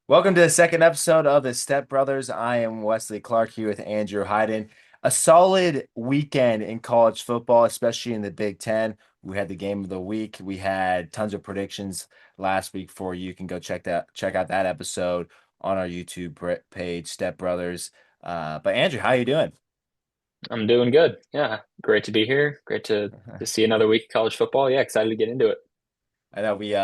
Welcome to the second episode of the Step Brothers. I am Wesley Clarke here with Andrew Heiden. A solid weekend in college football, especially in the Big Ten. We had the game of the week. We had tons of predictions last week for you. You can go check out that episode on our YouTube page, Step Brothers. But Andrew, how you doing? I'm doing good. Yeah, great to be here. Great to see another week of college football. Yeah, excited to get into it. I know we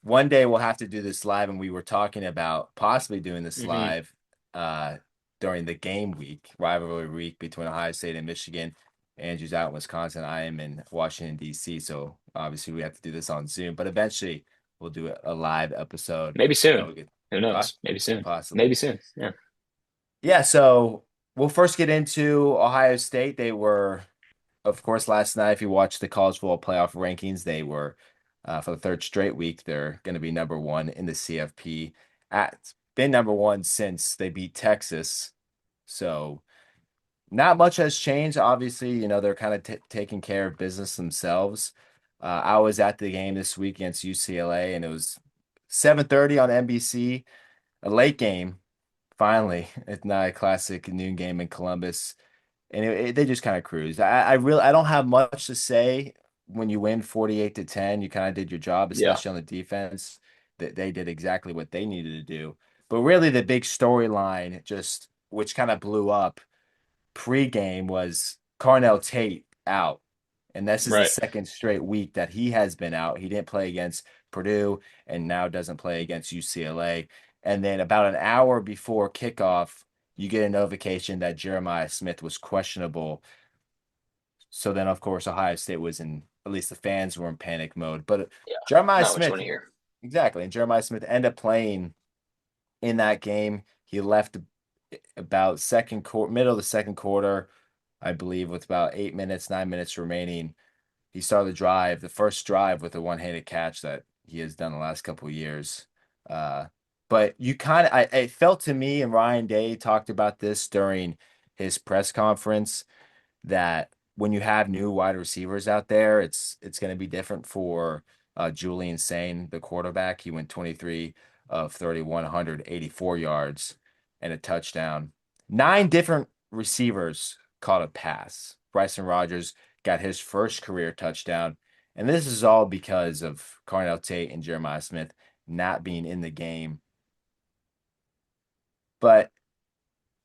one day we'll have to do this live, and we were talking about possibly doing this hmm live uh during the game week, rivalry week between Ohio State and Michigan. Andrew's out in Wisconsin. I am in Washington, D.C. So obviously we have to do this on Zoom, but eventually we'll do a live eposode. Maybe soon. We could Who poss- knows? Maybe soon. possibly. Maybe soon. Yeah. Yeah, so we'll first get into Ohio State. They were, of course, last night, if you watched the college football playoff rankings, they were for the third straight week. They're going to be number one in the CFP. Been number one since they beat Texas. So not much has changed. Obviously, they're kind of taking care of business themselves. I was at the game this week against UCLA, and it was 7:30 on NBC, a late game. Finally, it's not a classic noon game in Columbus, and they just kind of cruised. I don't have much to say when you win 48-10. You kind of did your job, Yeah. especially on the defense. That they did exactly what they needed to do. But really, the big storyline, just which kind of blew up pregame, was Carnell Tate out, and this is the Right. second straight week that he has been out. He didn't play against Purdue, and now doesn't play against UCLA. And then about an hour before kickoff, you get a notification that Jeremiah Smith was questionable. So then, of course, Ohio State was in, at least the fans were in panic mode. But Yeah. Jeremiah Not what you Smith, want to hear. exactly. And Jeremiah Smith ended up playing in that game. He left about middle of the second quarter, I believe, with about 8 minutes, 9 minutes remaining. He started the first drive with a one-handed catch that he has done the last couple of years. Uh, but you kind of, it felt to me, and Ryan Day talked about this during his press conference, that when you have new wide receivers out there, it's going to be different for Julian Sayin, the quarterback. He went 23 of 31, 184 yards and a touchdown. Nine different receivers caught a pass. Bryson Rogers got his first career touchdown. And this is all because of Carnell Tate and Jeremiah Smith not being in the game. But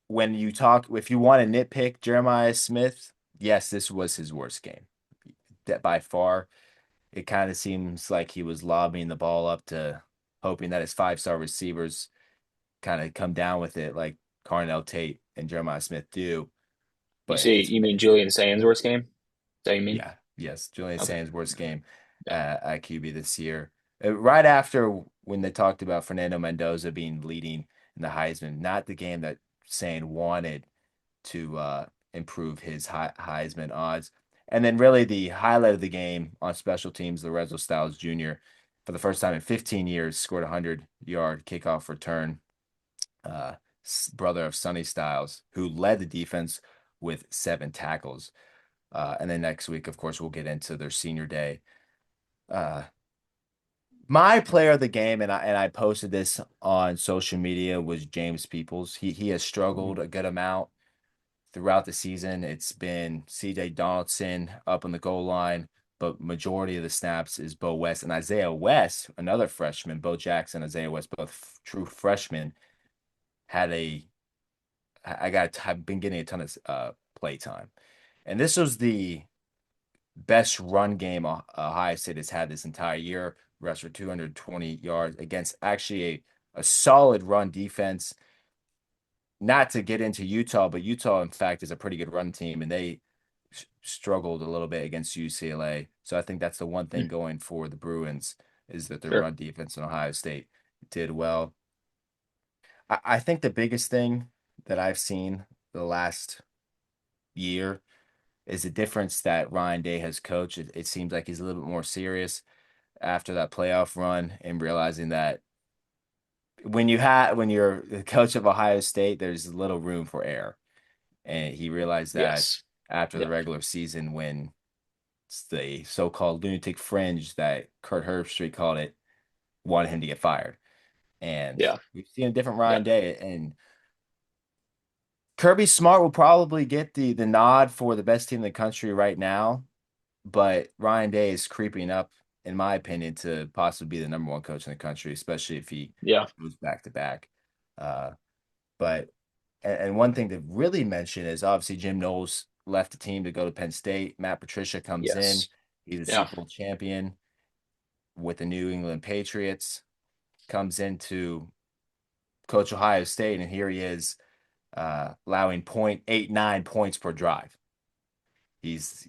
if you want to nitpick Jeremiah Smith, yes, this was his worst game. That by far, it kind of seems like he was lobbing the ball up to hoping that his five-star receivers kind of come down with it like Carnell Tate and Jeremiah Smith do. You But see, it's you mean Julian Sayin's worst game? Is that what you mean? Yeah, yes, Julian Okay. Sain's worst game Yeah. at QB this year. Right after when they talked about Fernando Mendoza being leading in the Heisman, not the game that Sain wanted to improve his Heisman odds. And then really the highlight of the game on special teams, Lorenzo Styles Jr., for the first time in 15 years, scored a 100-yard kickoff return. Uh, Brother of Sonny Styles, who led the defense with 7 tackles. And then next week, of course, we'll get into their senior day. Uh, my player of the game, and I posted this on social media, was James Peoples. He has struggled Mhm. a good amount throughout the season. It's been C.J. Donaldson up on the goal line, but majority of the snaps is Bo West and Isaiah West, another freshman. Bo Jackson, Isaiah West, both true freshmen, had a. I've been getting a ton of play time, and this was the best run game Ohio State has had this entire year. Rushed for 220 yards against actually a solid run defense. Not to get into Utah, but Utah, in fact, is a pretty good run team, and they struggled a little bit against UCLA. So I think that's the one thing Mm. going for the Bruins is that their Sure. run defense in Ohio State did well. I think the biggest thing that I've seen the last year is the difference that Ryan Day has coached. It seems like he's a little bit more serious after that playoff run and realizing that when you're the coach of Ohio State, there's little room for error. And he realized that Yes. after the Yeah. regular season when it's the so-called lunatic fringe that Kurt Herbstreit called it, wanted him to get fired. And Yeah. we've seen a different Yeah. Ryan Day. And Kirby Smart will probably get the nod for the best team in the country right now, but Ryan Day is creeping up, in my opinion, to possibly be the number one coach in the country, especially if he Yeah. goes back to back. Uh, but and one thing to really mention is obviously Jim Knowles left the team to go to Penn State. Matt Patricia comes in. Yes. He's a Yeah. Super Bowl champion with the New England Patriots. Comes in to coach Ohio State, and here he is allowing 0.89 points per drive. He's,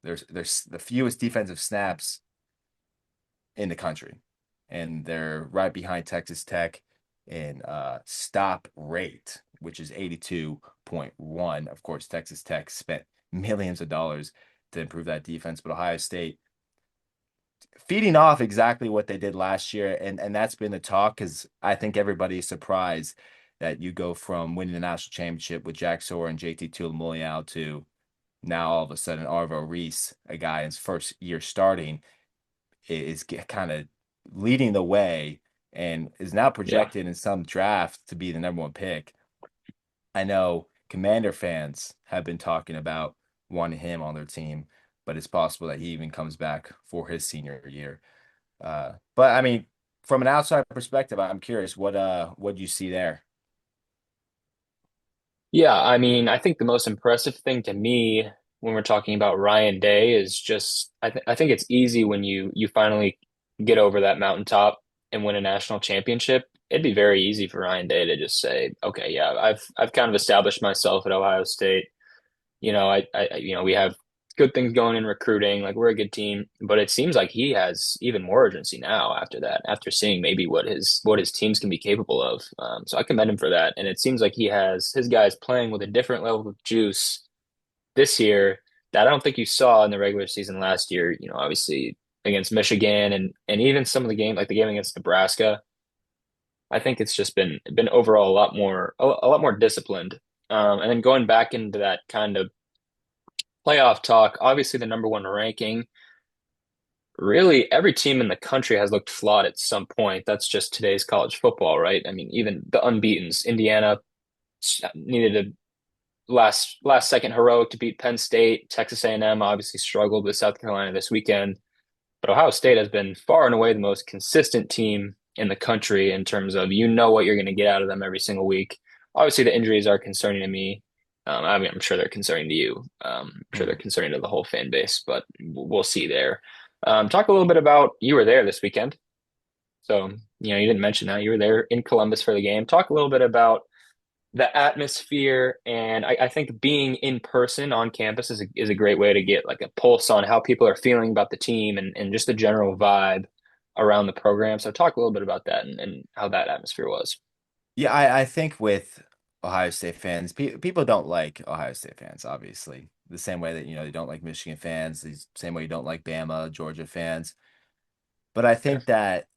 there's the fewest defensive snaps in the country, and they're right behind Texas Tech in stop rate, which is 82.1. Of course, Texas Tech spent millions of dollars to improve that defense, but Ohio State feeding off exactly what they did last year, and that's been the talk because I think everybody's surprised that you go from winning the national championship with Jack Sawyer and JT Tuimoloau to now all of a sudden Arvo Reese, a guy in his first year starting, is kind of leading the way and is now Yeah. projected in some draft to be the number one pick. I know Commander fans have been talking about wanting him on their team, but it's possible that he even comes back for his senior year. But I mean, from an outside perspective, I'm curious what you see there. Yeah, I mean, I think the most impressive thing to me when we're talking about Ryan Day is just I think it's easy when you finally get over that mountaintop and win a national championship. It'd be very easy for Ryan Day to just say, "Okay, yeah, I've kind of established myself at Ohio State. We have good things going in recruiting. Like we're a good team, but it seems like he has even more urgency now after that, after seeing maybe what his teams can be capable of. So I commend him for that. And it seems like he has his guys playing with a different level of juice this year that I don't think you saw in the regular season last year. Obviously against Michigan and even some of the game, like the game against Nebraska. I think it's just been overall a lot more disciplined. And then going back into that kind of playoff talk, obviously the number one ranking. Really, every team in the country has looked flawed at some point. That's just today's college football, right? I mean, even the unbeatens, Indiana needed a last second heroic to beat Penn State. Texas A&M obviously struggled with South Carolina this weekend, but Ohio State has been far and away the most consistent team in the country in terms of what you're going to get out of them every single week. Obviously, the injuries are concerning to me. I mean, I'm sure they're concerning to you. I'm sure they're Mhm. concerning to the whole fan base, but we'll see there. Talk a little bit about you were there this weekend. So, you didn't mention that you were there in Columbus for the game. Talk a little bit about the atmosphere, and I think being in person on campus is a great way to get like a pulse on how people are feeling about the team and just the general vibe around the program. So talk a little bit about that and how that atmosphere was. Yeah, I think with Ohio State fans, people don't like Ohio State fans, obviously. The same way that, they don't like Michigan fans, the same way you don't like Bama, Georgia fans. But I Yeah. think that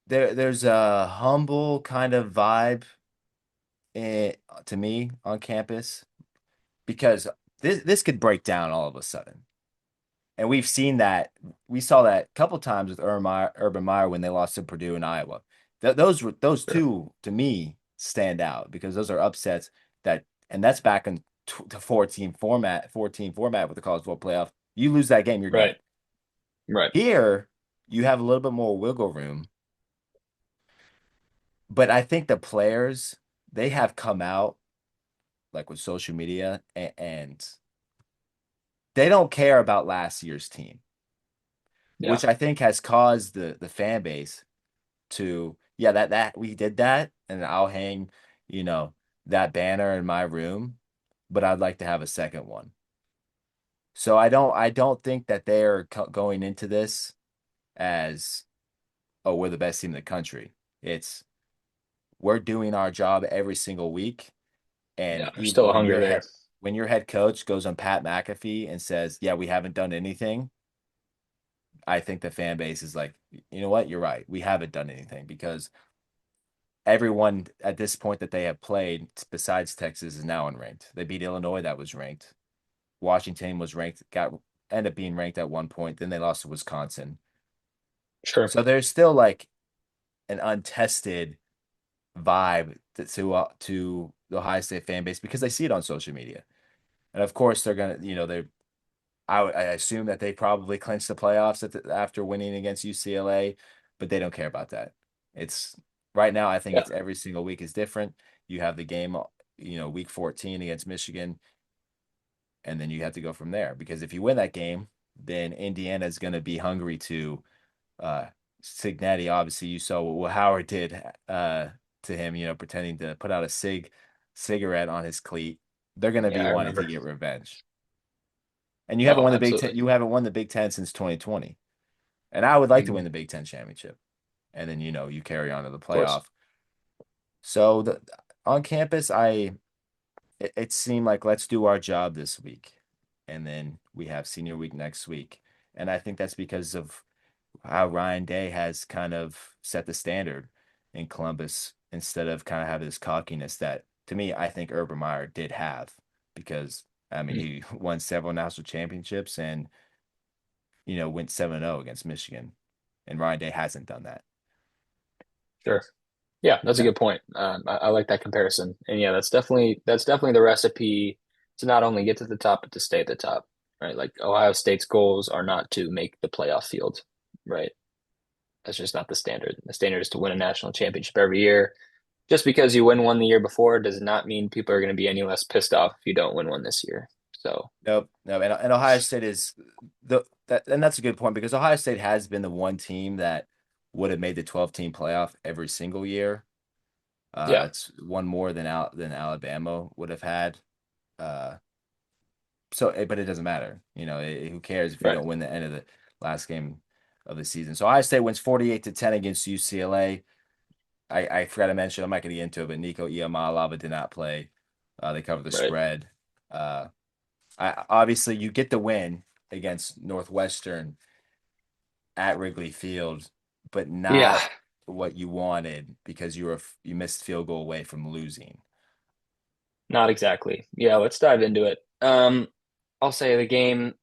there's a humble kind of vibe to me on campus because this could break down all of a sudden. And we've seen that. We saw that a couple times with Urban Meyer when they lost to Purdue and Iowa. Those Sure. two to me stand out because those are upsets and that's back in the 14 format with the college football playoff. You lose that game, you're done. Right. Right. Here, you have a little bit more wiggle room, but I think the players they have come out like with social media and they don't care about last year's team, Yeah. which I think has caused the fan base to yeah that we did that and I'll hang you know that banner in my room, but I'd like to have a second one. So I don't think that they're going into this as oh we're the best team in the country. It's we're doing our job every single week, and Yeah. There's even still a hunger there. when your head coach goes on Pat McAfee and says yeah we haven't done anything, I think the fan base is like you know what you're right we haven't done anything because everyone at this point that they have played besides Texas is now unranked. They beat Illinois, that was ranked. Washington was ranked, got ended up being ranked at one point. Then they lost to Wisconsin. Sure. So there's still like an untested vibe to the Ohio State fan base because they see it on social media. And of course, they're gonna, they're I assume that they probably clinched the playoffs after winning against UCLA, but they don't care about that. It's right now, I think Yeah, it's every single week is different. You have the game, week 14 against Michigan, and then you have to go from there. Because if you win that game, then Indiana is going to be hungry to uh Signetti. Obviously, you saw what Howard did to him, pretending to put out a cigarette on his cleat. They're going to yeah, be I wanting to remember. get revenge. And you haven't No, won the Big Ten. absolutely. You haven't won the Big Ten since 2020. And I would like to Mhm. win the Big Ten championship. And then, you carry on to the Of course. playoff. So on campus, it seemed like let's do our job this week. And then we have senior week next week. And I think that's because of how Ryan Day has kind of set the standard in Columbus instead of kind of having this cockiness that to me I think Urban Meyer did have because I mean Mhm. he won several national championships and went 7-0 against Michigan. And Ryan Day hasn't done that. Sure. Yeah, that's a No, good point. I like that comparison. And yeah, that's definitely the recipe to not only get to the top, but to stay at the top, right? Like Ohio State's goals are not to make the playoff field, right? That's just not the standard. The standard is to win a national championship every year. Just because you win one the year before does not mean people are going to be any less pissed off if you don't win one this year. So, nope, no. And Ohio State is and that's a good point because Ohio State has been the one team that would have made the 12-team playoff every single year. yeah, It's one more than Alabama would have had. Uh, but it doesn't matter. Who cares if you right. don't win the end of the last game of the season? So Ohio State wins 48-10 against UCLA. I forgot to mention, I'm not going to get into it, but Nico Iamaleava did not play. They covered the Right. spread. Obviously you get the win against Northwestern at Wrigley Field, but Yeah, not what you wanted because you missed field goal away from losing. not exactly. Yeah, let's dive into it. I'll say the game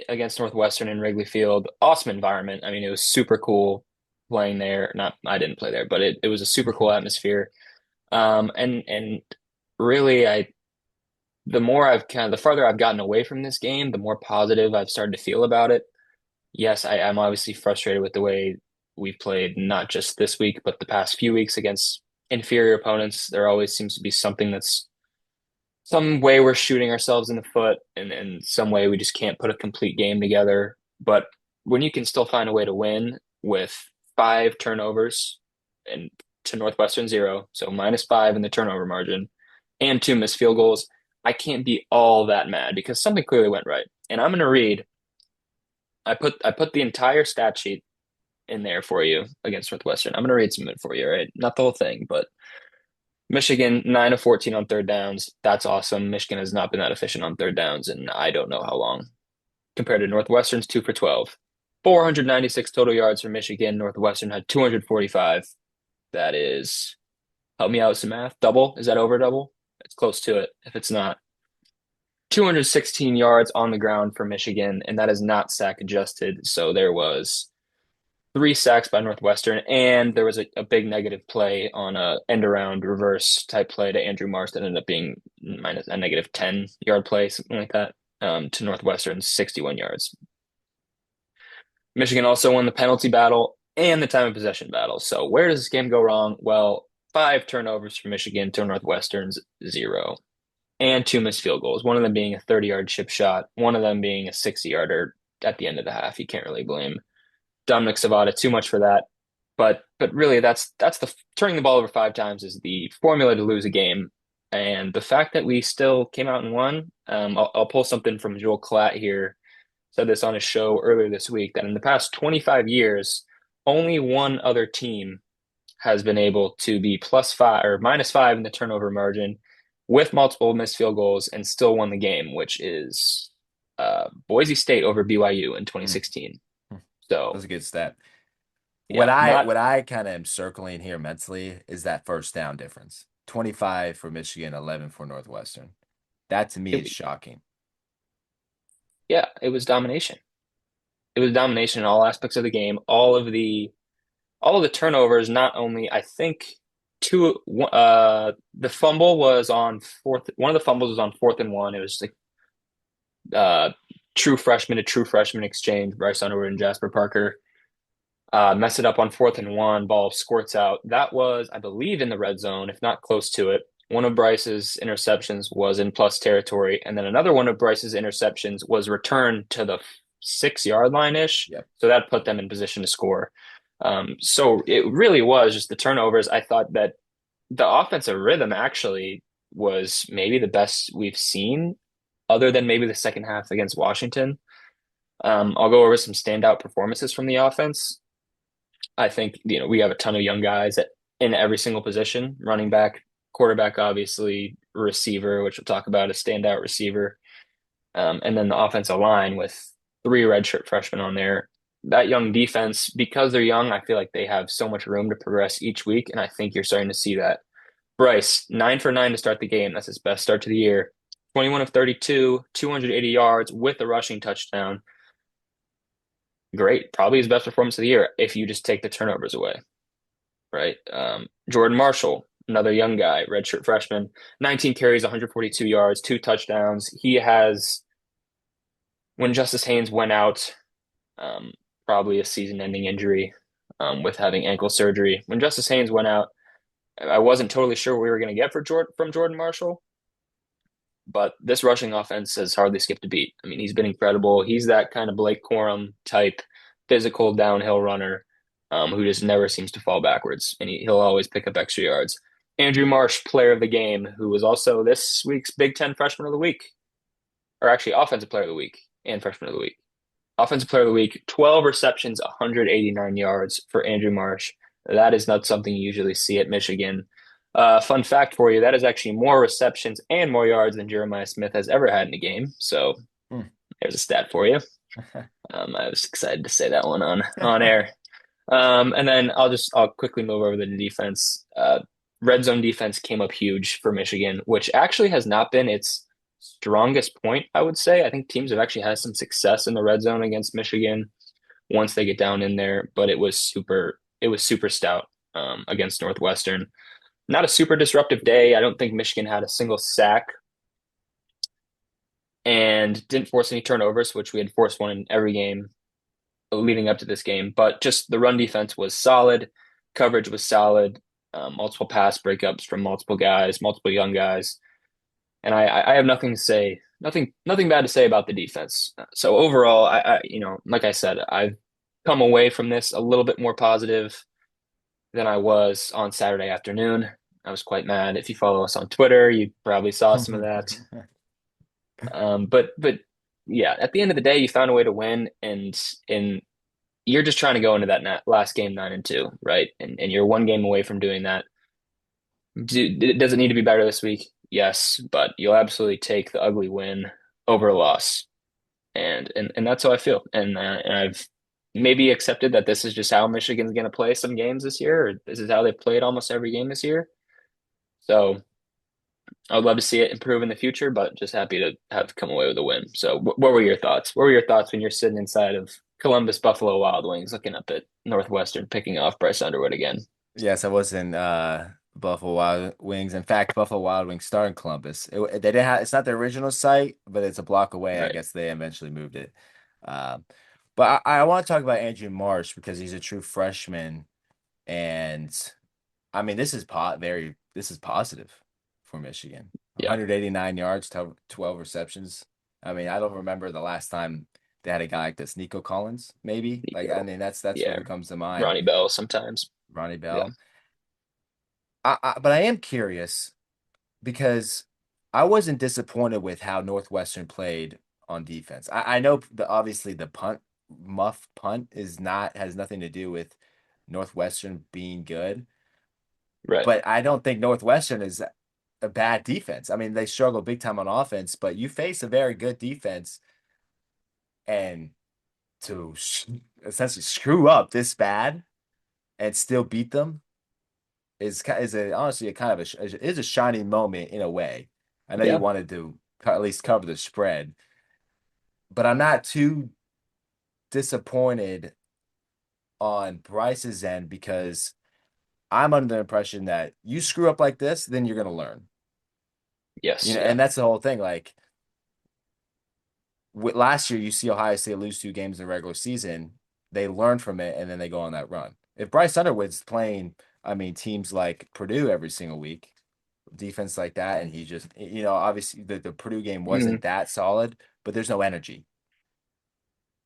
against Northwestern in Wrigley Field, awesome environment. I mean, it was super cool playing there. Not, I didn't play there, but it was a super cool atmosphere. And really, the farther I've gotten away from this game, the more positive I've started to feel about it. Yes, I'm obviously frustrated with the way we've played, not just this week, but the past few weeks against inferior opponents. There always seems to be something that's some way we're shooting ourselves in the foot, and some way we just can't put a complete game together. But when you can still find a way to win with five turnovers and to Northwestern zero, so -5 in the turnover margin, and two missed field goals, I can't be all that mad because something clearly went right. And I'm going to read. I put the entire stat sheet in there for you against Northwestern. I'm going to read some of it for you, right? Not the whole thing, but Michigan, 9 of 14 on third downs. That's awesome. Michigan has not been that efficient on third downs, and I don't know how long. Compared to Northwestern's 2 for 12. 496 total yards for Michigan. Northwestern had 245. That is, help me out with some math. Double? Is that over double? It's close to it. If it's not, 216 yards on the ground for Michigan, and that is not sack adjusted. So there was three sacks by Northwestern, and there was a big negative play on a end around reverse type play to Andrew Marsh that ended up being minus a negative 10-yard play, something like that, to Northwestern's 61 yards. Michigan also won the penalty battle and the time of possession battle. So where does this game go wrong? Well, five turnovers for Michigan to Northwestern's zero, and two missed field goals. One of them being a 30-yard chip shot, one of them being a 60-yarder at the end of the half. You can't really blame Dominic Savada too much for that. But really, that's the turning the ball over five times is the formula to lose a game. And the fact that we still came out and won, I'll pull something from Joel Klatt here. Said this on his show earlier this week that in the past 25 years, only one other team has been able to be +5 or -5 in the turnover margin with multiple missed field goals and still won the game, which is Boise State over BYU in Mm, 2016. mm. That's So a good stat. What yeah, I not what I kind of am circling here mentally is that first down difference. 25 for Michigan, 11 for Northwestern. That to me is it, shocking. yeah, it was domination. It was domination in all aspects of the game. All of the all of the turnovers, not only I think the fumble was on fourth. One of the fumbles was on 4th and 1. It was like uh, true freshman exchange. Bryce Underwood and Jasper Parker mess it up on 4th and 1. Ball squirts out. That was, I believe, in the red zone, if not close to it. One of Bryce's interceptions was in plus territory, and then another one of Bryce's interceptions was returned to the 6 yard line ish. Yep. So that put them in position to score. So it really was just the turnovers. I thought that the offensive rhythm actually was maybe the best we've seen, other than maybe the second half against Washington. I'll go over some standout performances from the offense. I think, we have a ton of young guys in every single position, running back, quarterback, obviously, receiver, which we'll talk about, a standout receiver, and then the offensive line with three redshirt freshmen on there. That young defense, because they're young, I feel like they have so much room to progress each week, and I think you're starting to see that. Bryce, 9 for 9 to start the game. That's his best start to the year. 21 of 32, 280 yards with a rushing touchdown. Great. Probably his best performance of the year if you just take the turnovers away, right? Jordan Marshall, another young guy, redshirt freshman, 19 carries, 142 yards, two touchdowns. He has, when Justice Haynes went out, probably a season-ending injury with having ankle surgery. When Justice Haynes went out, I wasn't totally sure what we were going to get from Jordan Marshall, but this rushing offense has hardly skipped a beat. I mean, he's been incredible. He's that kind of Blake Corum type physical downhill runner who just never seems to fall backwards, and he'll always pick up extra yards. Andrew Marsh, player of the game, who was also this week's Big Ten Freshman of the Week, or actually Offensive Player of the Week and Freshman of the Week. Offensive Player of the Week, 12 receptions, 189 yards for Andrew Marsh. That is not something you usually see at Michigan. Fun fact for you, that is actually more receptions and more yards than Jeremiah Smith has ever had in a game. So Hmm. there's a stat for you. I was excited to say that one on air. And then I'll quickly move over to the defense. Red zone defense came up huge for Michigan, which actually has not been its strongest point, I would say. I think teams have actually had some success in the red zone against Michigan once they get down in there, but it was super stout against Northwestern. Not a super disruptive day. I don't think Michigan had a single sack and didn't force any turnovers, which we had forced one in every game leading up to this game. But just the run defense was solid, coverage was solid, multiple pass breakups from multiple guys, multiple young guys, and I have nothing to say, nothing bad to say about the defense. So overall, like I said, I've come away from this a little bit more positive than I was on Saturday afternoon. I was quite mad. If you follow us on Twitter, you probably saw some of that. But yeah, at the end of the day, you found a way to win, and you're just trying to go into that last game 9-2, right? And you're one game away from doing that. Does it need to be better this week? Yes, but you'll absolutely take the ugly win over a loss, and that's how I feel. And I've maybe accepted that this is just how Michigan's going to play some games this year, or this is how they've played almost every game this year. So I would love to see it improve in the future, but just happy to have come away with a win. So, what were your thoughts? What were your thoughts when you're sitting inside of Columbus Buffalo Wild Wings, looking up at Northwestern, picking off Bryce Underwood again? Yes, I was in Buffalo Wild Wings. In fact, Buffalo Wild Wings start in Columbus. They didn't have, it's not the original site, but it's a block away. I Right. guess they eventually moved it. Um, but I want to talk about Andrew Marsh because he's a true freshman, and I mean this is positive for Michigan. Yeah. 189 yards, 12 receptions. I mean, I don't remember the last time they had a guy like this. Nico Collins, maybe. Like, I Nico. mean, that's Yeah. who comes to mind. Ronnie Bell sometimes. Ronnie Yeah. Bell. But I am curious because I wasn't disappointed with how Northwestern played on defense. I know obviously the muff punt has nothing to do with Northwestern being good, Right. but I don't think Northwestern is a bad defense. I mean, they struggle big time on offense, but you face a very good defense, and to essentially screw up this bad and still beat them honestly a kind of is a shining moment in a way. I know you Yeah. wanted to at least cover the spread, but I'm not too disappointed on Bryce's end because I'm under the impression that you screw up like this, then you're going to learn. Yes, And yeah. that's the whole thing. Like last year, you see Ohio State lose 2 games in the regular season. They learn from it, and then they go on that run. If Bryce Underwood's playing, I mean, teams like Purdue every single week, defense like that, and he just, obviously the Purdue game Mm, wasn't that solid, but there's no energy.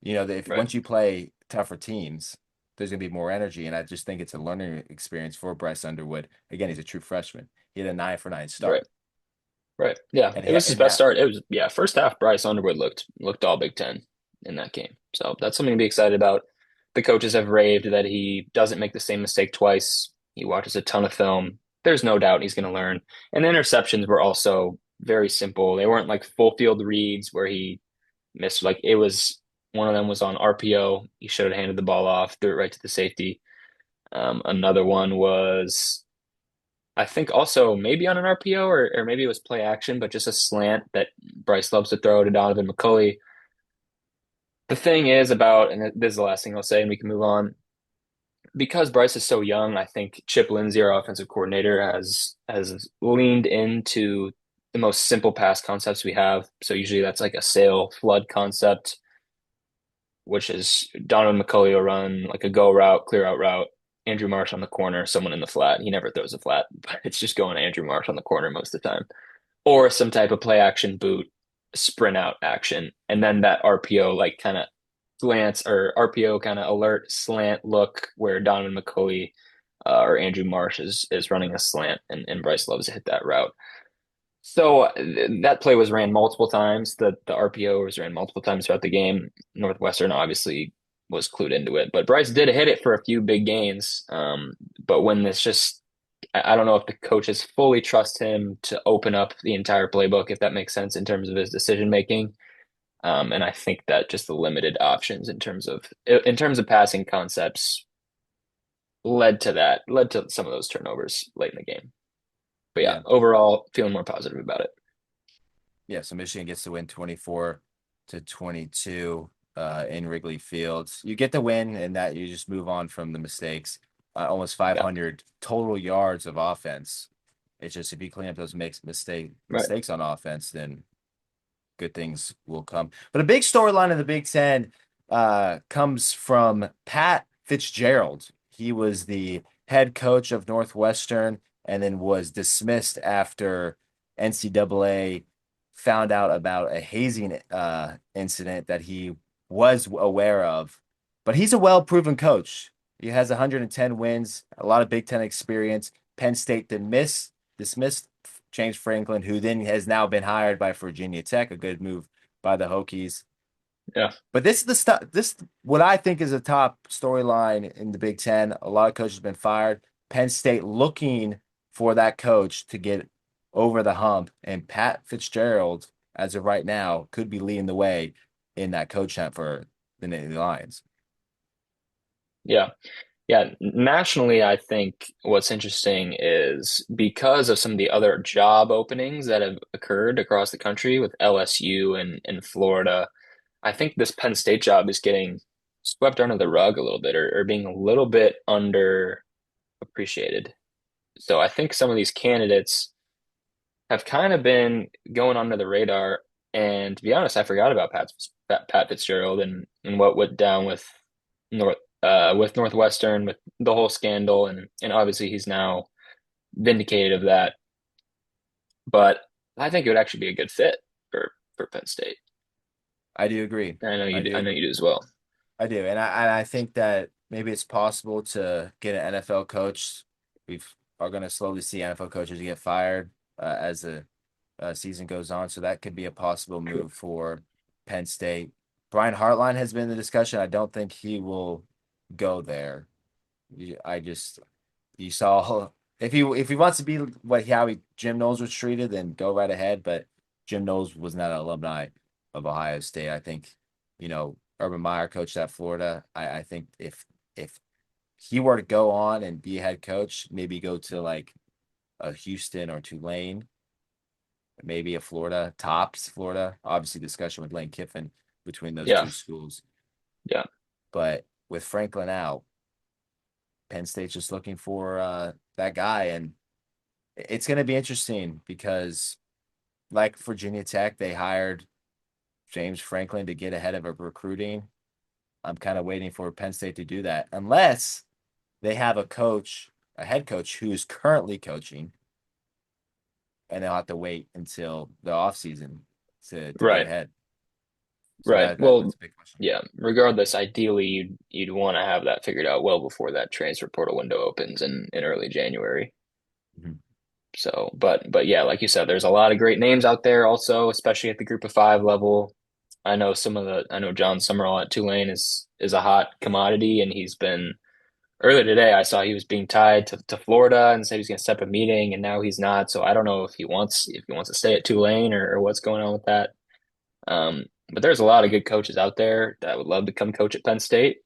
If right, once you play tougher teams, there's gonna be more energy, and I just think it's a learning experience for Bryce Underwood. Again, he's a true freshman. He had a 9 for 9 right, start, right. Yeah, and it was his and best now, start. It was yeah, first half. Bryce Underwood looked all Big Ten in that game, so that's something to be excited about. The coaches have raved that he doesn't make the same mistake twice. He watches a ton of film. There's no doubt he's going to learn. And the interceptions were also very simple. They weren't like full field reads where he missed. Like it was one of them was on RPO. He should have handed the ball off, threw it right to the safety. Another one was, I think, also maybe on an RPO or maybe it was play action, but just a slant that Bryce loves to throw to Donovan McCulley. The thing is about, and this is the last thing I'll say, and we can move on. Because Bryce is so young, I think Chip Lindsey, our offensive coordinator, has leaned into the most simple pass concepts we have. So usually that's like a sail flood concept, which is Donovan McCulley will run like a go route, clear out route. Andrew Marsh on the corner, someone in the flat. He never throws a flat, but it's just going Andrew Marsh on the corner most of the time. Or some type of play action boot, sprint out action. And then that RPO like kind of glance or RPO kind of alert slant look where Donovan McCulley or Andrew Marsh is running a slant and Bryce loves to hit that route. So that play was ran multiple times. The RPO was ran multiple times throughout the game. Northwestern obviously was clued into it, but Bryce did hit it for a few big gains. But when this just, I don't know if the coaches fully trust him to open up the entire playbook, if that makes sense in terms of his decision making. And I think that just the limited options in terms of passing concepts led to some of those turnovers late in the game. But yeah, yeah, overall feeling more positive about it. yeah. So Michigan gets to win 24-22 in Wrigley Field. You get the win, and that you just move on from the mistakes. Almost Yeah, 500 total yards of offense. It's just if you clean up those right. mistakes on offense, then good things will come. But a big storyline in the Big Ten comes from Pat Fitzgerald. He was the head coach of Northwestern and then was dismissed after NCAA found out about a hazing incident that he was aware of. But he's a well-proven coach. He has 110 wins, a lot of Big Ten experience. Penn State dismissed James Franklin, who then has now been hired by Virginia Tech, a good move by the Hokies. Yeah. But this is the stuff. This what I think is a top storyline in the Big Ten. A lot of coaches have been fired. Penn State looking for that coach to get over the hump, and Pat Fitzgerald, as of right now, could be leading the way in that coach hunt for the Nittany Lions. Yeah. Yeah. Nationally, I think what's interesting is because of some of the other job openings that have occurred across the country with LSU and Florida, I think this Penn State job is getting swept under the rug a little bit or being a little bit underappreciated. So I think some of these candidates have kind of been going under the radar. And to be honest, I forgot about Pat Fitzgerald and what went down North with Northwestern with the whole scandal and obviously he's now vindicated of that. But I think it would actually be a good fit for Penn State. I do agree. I know I you do, I do. know you do as well. I do, and I think that maybe it's possible to get an NFL coach. We are going to slowly see NFL coaches get fired as the season goes on, so that could be a possible True. move for Penn State. Brian Hartline has been in the discussion. I don't think he will go there. I just you saw if he wants to be how Jim Knowles was treated, then go right ahead. But Jim Knowles was not an alumni of Ohio State. I think Urban Meyer coached at Florida. I think if he were to go on and be a head coach, maybe go to like a Houston or Tulane, maybe a Florida, tops Florida. Obviously, discussion with Lane Kiffin between those Yeah. two schools. Yeah. But with Franklin out, Penn State's just looking for that guy, and it's going to be interesting because, like Virginia Tech, they hired James Franklin to get ahead of a recruiting. I'm kind of waiting for Penn State to do that, unless they have a head coach who is currently coaching, and they'll have to wait until the offseason to get Right. ahead. So Right. that's Well, a big question. yeah, regardless, ideally you'd want to have that figured out well before that transfer portal window opens in early January. Mhm. So, but yeah, like you said, there's a lot of great names out there also, especially at the group of five level. I know John Summerall at Tulane is a hot commodity, and he's been earlier today I saw he was being tied to Florida and said he's going to step a meeting, and now he's not. So I don't know if he wants to stay at Tulane or what's going on with that. But there's a lot of good coaches out there that would love to come coach at Penn State,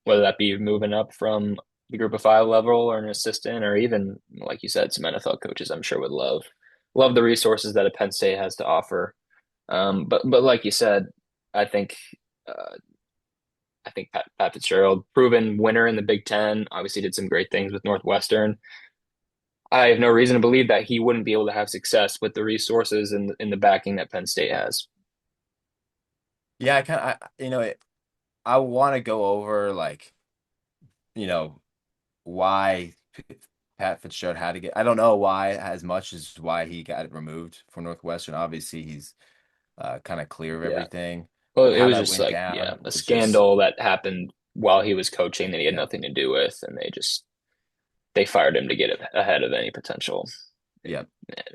whether that be moving up from the group of five level or an assistant, or even like you said, some NFL coaches I'm sure would love the resources that a Penn State has to offer. But like you said, I think uh, I think Pat Fitzgerald, proven winner in the Big Ten, obviously did some great things with Northwestern. I have no reason to believe that he wouldn't be able to have success with the resources and in the backing that Penn State has. Yeah, I want to go over like, why Pat Fitzgerald had to get. I don't know why as much as why he got removed from Northwestern. Obviously, he's kind of clear of Yeah. everything, Well, but it how was that just went like, yeah, down a was just, scandal that happened while he was coaching that he had yeah, nothing to do with, and they fired him to get ahead of any potential yeah.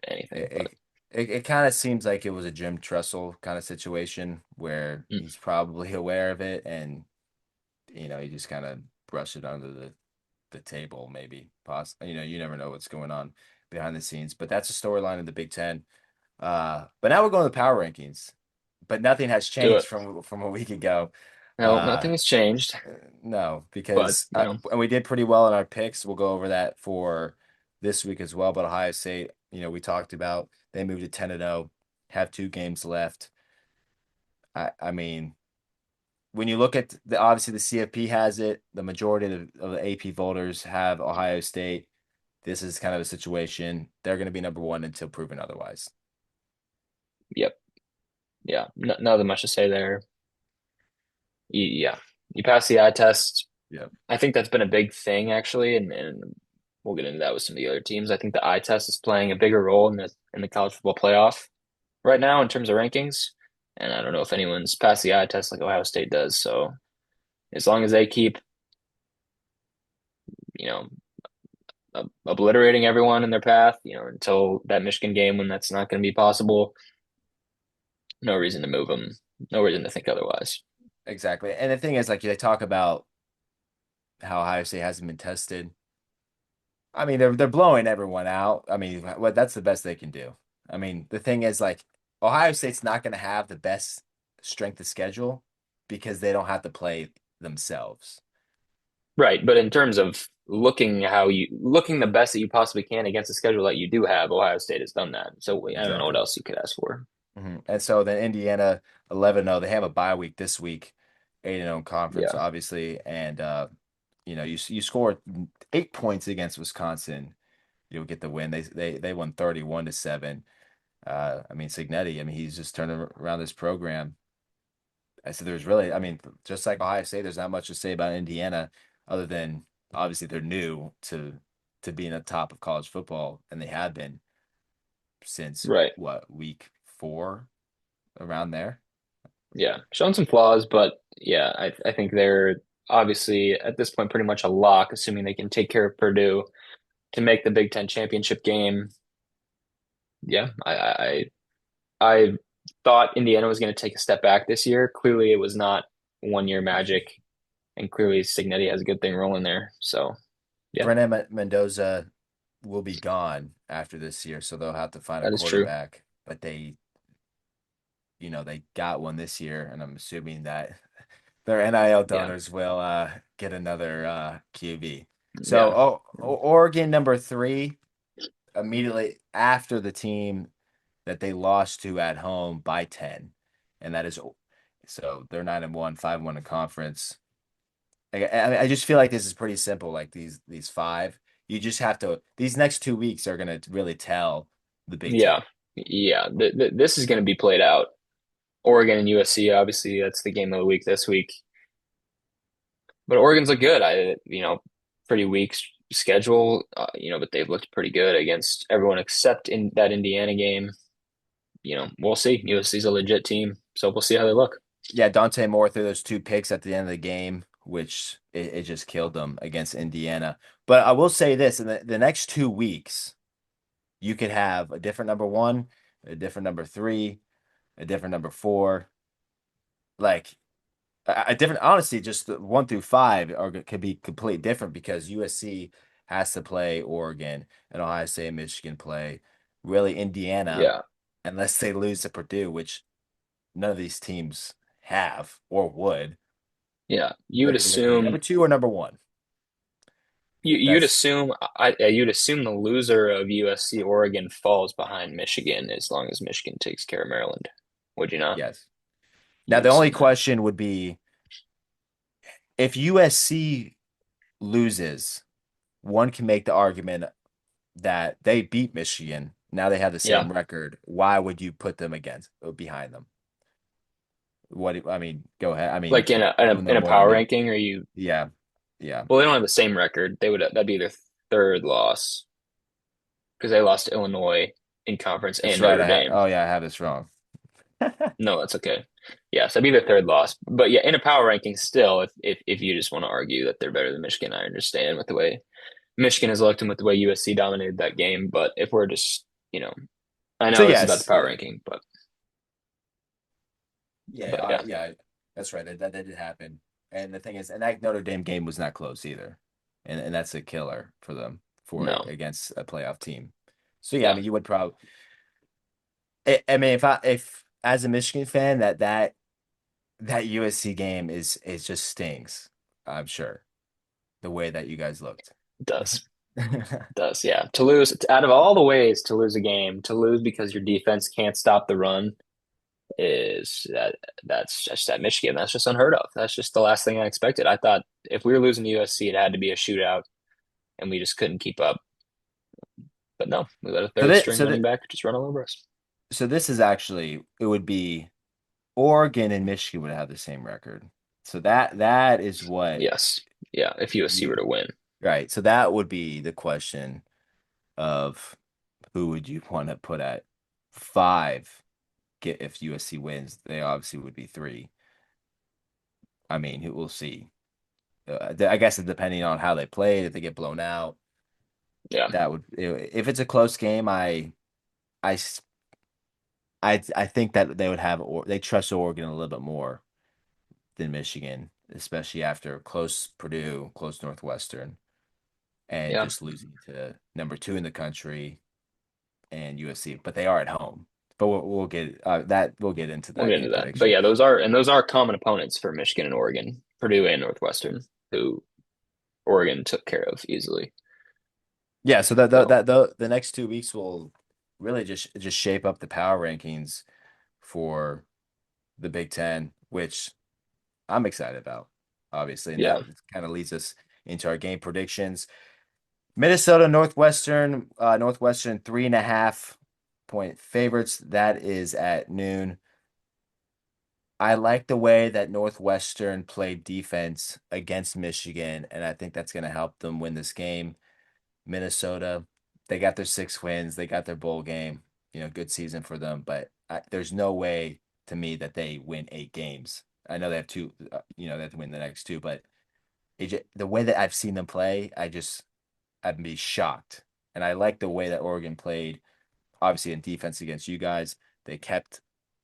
anything. But It it kind of seems like it was a Jim Tressel kind of situation where mm, he's probably aware of it, and he just kind of brushed it under the table, maybe. You never know what's going on behind the scenes, but that's a storyline in the Big Ten. But now we're going to the power rankings, but nothing has do changed it. from a week ago. No, Uh, nothing has changed, no, but because and we did pretty well in our picks. We'll go over that for this week as well. But Ohio State, we talked about they moved to 10-0, have 2 games left. I mean, when you look at obviously the CFP has it, the majority of the AP voters have Ohio State. This is kind of a situation. They're going to be number one until proven otherwise. yep, yeah, nothing much to say there. Yeah, you pass the eye test. Yeah. I think that's been a big thing actually, and we'll get into that with some of the other teams. I think the eye test is playing a bigger role in the college football playoff right now in terms of rankings. And I don't know if anyone's passed the eye test like Ohio State does. So as long as they keep, you know, obliterating everyone in their path, until that Michigan game when that's not going to be possible, no reason to move them. No reason to think otherwise. Exactly. And the thing is, like, they talk about how Ohio State hasn't been tested. I mean, they're blowing everyone out. I mean, that's the best they can do. I mean, the thing is, like, Ohio State's not going to have the best strength of schedule because they don't have to play themselves. Right, but in terms of looking the best that you possibly can against the schedule that you do have, Ohio State has done that. So I don't know what Exactly. else you could ask for. And so then Indiana 11-0, they have a bye week this week, 8-0 in conference, Yeah, obviously. And you score 8 points against Wisconsin, you'll get the win. They won 31-7. I mean, Signetti, I mean, he's just turning around this program. I said there's really, I mean, just like Ohio State, there's not much to say about Indiana other than obviously they're new to being at the top of college football, and they have been since right. what, week 4, around there. Yeah, shown some flaws, but yeah, I think they're obviously at this point pretty much a lock, assuming they can take care of Purdue to make the Big Ten championship game. Yeah, I thought Indiana was going to take a step back this year. Clearly, it was not 1 year magic, and clearly Signetti has a good thing rolling there. So yeah, Brennan Mendoza will be gone after this year, so they'll have to find a that is true. quarterback. But they got one this year, and I'm assuming that their NIL Yeah, donors will get another QB. So, yeah, Oregon number 3, immediately after the team that they lost to at home by 10, and that is so they're 9-1, 5-1 in conference. I just feel like this is pretty simple. Like these five, you just have to. These next 2 weeks are gonna really tell the Big Yeah. Ten. Yeah. This is going to be played out. Oregon and USC, obviously, that's the game of the week this week. But Oregon's look good. Pretty weak schedule, but they've looked pretty good against everyone except in that Indiana game. We'll see. USC's a legit team, so we'll see how they look. Yeah, Dante Moore threw those two picks at the end of the game, which it just killed them against Indiana. But I will say this: in the next 2 weeks, you could have a different number one, a different number three, a different number four, like a different. Honestly, just the 1 through 5 could be completely different because USC has to play Oregon and Ohio State and Michigan play really Indiana Yeah, unless they lose to Purdue, which none of these teams have or would. yeah. You would They're either going to be number assume two or number one. you'd That's assume you'd assume the loser of USC Oregon falls behind Michigan as long as Michigan takes care of Maryland. Would you not? yes. You Now would the only assume that. question would be if USC loses, one can make the argument that they beat Michigan. Now they have the Yeah. same record. Why would you put them against or behind them? I mean, go ahead. I mean, Like in a in you'll a know in a more than power me. ranking, or you Yeah. Yeah. well, they don't have the same record. That'd be their third loss because they lost to Illinois in conference That's and right. Notre Dame. Oh yeah, I have this wrong. No, that's okay. Yeah, so that'd be their third loss. But yeah, in a power ranking, still, if you just want to argue that they're better than Michigan, I understand with the way Michigan has looked and with the way USC dominated that game. But if we're just, I So know this is about the yes, power ranking, but yeah, yeah, that's right. That did happen. And the thing is, and that Notre Dame game was not close either, and that's a killer for them for no, against a playoff team. So yeah, I yeah, mean, you would probably. I mean, if as a Michigan fan, that USC game is just stings. I'm sure the way that you guys looked. it does. It does, yeah. To lose, out of all the ways to lose a game, to lose because your defense can't stop the run is that's just at Michigan. That's just unheard of. That's just the last thing I expected. I thought if we were losing to USC, it had to be a shootout, and we just couldn't keep up. But no, we let a So third that string so running that back just run all over us. so this is actually it would be Oregon and Michigan would have the same record. So that is what Yes, yeah. If USC were you to win, right. So that would be the question of who would you want to put at five? Get if USC wins, they obviously would be three. I mean, who we'll see. I guess depending on how they played, if they get blown out, yeah, that would if it's a close game, I s- I think that they would have or they trust Oregon a little bit more than Michigan, especially after close Purdue, close Northwestern, and yeah. just losing to number two in the country and USC. But they are at home. But we'll get we'll get into We'll that get into game that. But prediction. yeah, those are common opponents for Michigan and Oregon, Purdue and Northwestern, who Oregon took care of easily. Yeah, so So the next 2 weeks will really just shape up the power rankings for the Big Ten, which I'm excited about, obviously, and yeah, that kind of leads us into our game predictions. Minnesota Northwestern 3.5 point favorites. That is at noon. I like the way that Northwestern played defense against Michigan, and I think that's going to help them win this game. Minnesota, they got their 6 wins, they got their bowl game, good season for them, but there's no way to me that they win 8 games. I know they have two, they have to win the next two, but the way that I've seen them play, I'd be shocked. And I like the way that Oregon played, obviously in defense against you guys. They kept,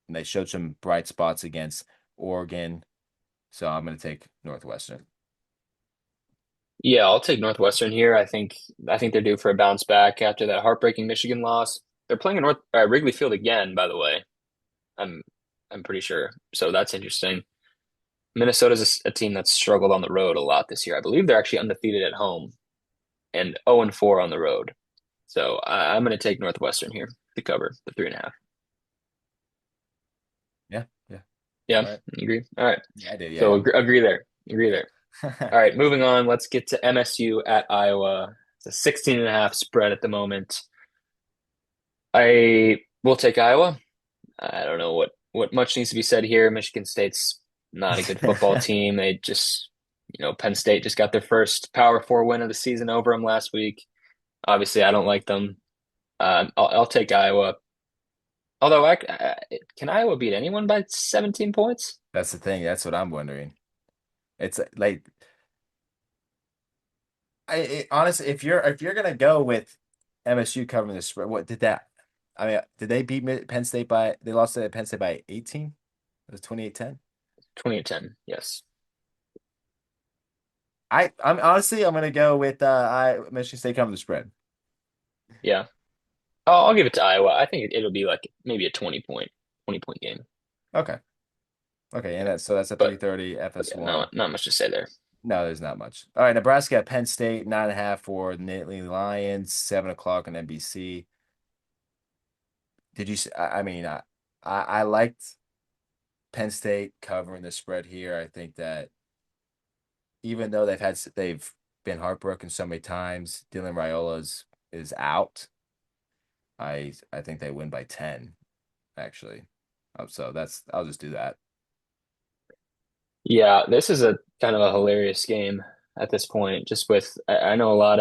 and they showed some bright spots against Oregon. So I'm going to take Northwestern. yeah. I'll take Northwestern here. I think they're due for a bounce back after that heartbreaking Michigan loss. They're playing at Wrigley Field again, by the way. I'm I'm pretty sure. So that's interesting. Minnesota's a team that's struggled on the road a lot this year. I believe they're actually undefeated at home and 0-4 on the road. So I'm going to take Northwestern here to cover the 3.5. Yeah, yeah. Yeah, All right. agree. All right. Yeah, I did. Yeah, So agree there. Agree there. All right, moving on. Let's get to MSU at Iowa. It's a 16.5 spread at the moment. I will take Iowa. I don't know what much needs to be said here. Michigan State's not a good football team. They just, Penn State just got their first Power Four win of the season over them last week. Obviously, I don't like them. I'll take Iowa. Although, can Iowa beat anyone by 17 points? That's the thing. That's what I'm wondering. It's like honestly, if you're gonna go with MSU covering the spread, what did that? I mean, did they beat Penn State by? They lost to Penn State by 18. It was 28-10. 2010, yes. I'm honestly I'm gonna go with I Michigan State covering the spread. Yeah. I'll give it to Iowa. I think it'll be like maybe a 20 point game. Okay. Okay, and Yeah. that's a But 3:30 but yeah, FS1. not much to say there. No, there's not much. All right, Nebraska at Penn State, 9.5 for the Nittany Lions, 7 o'clock on NBC. Did you? I mean, I liked Penn State covering the spread here. I think that even though they've been heartbroken so many times, Dylan Raiola's is out. I think they win by 10, actually. So I'll just do that. Yeah, this is a kind of a hilarious game at this point. Just with I know a lot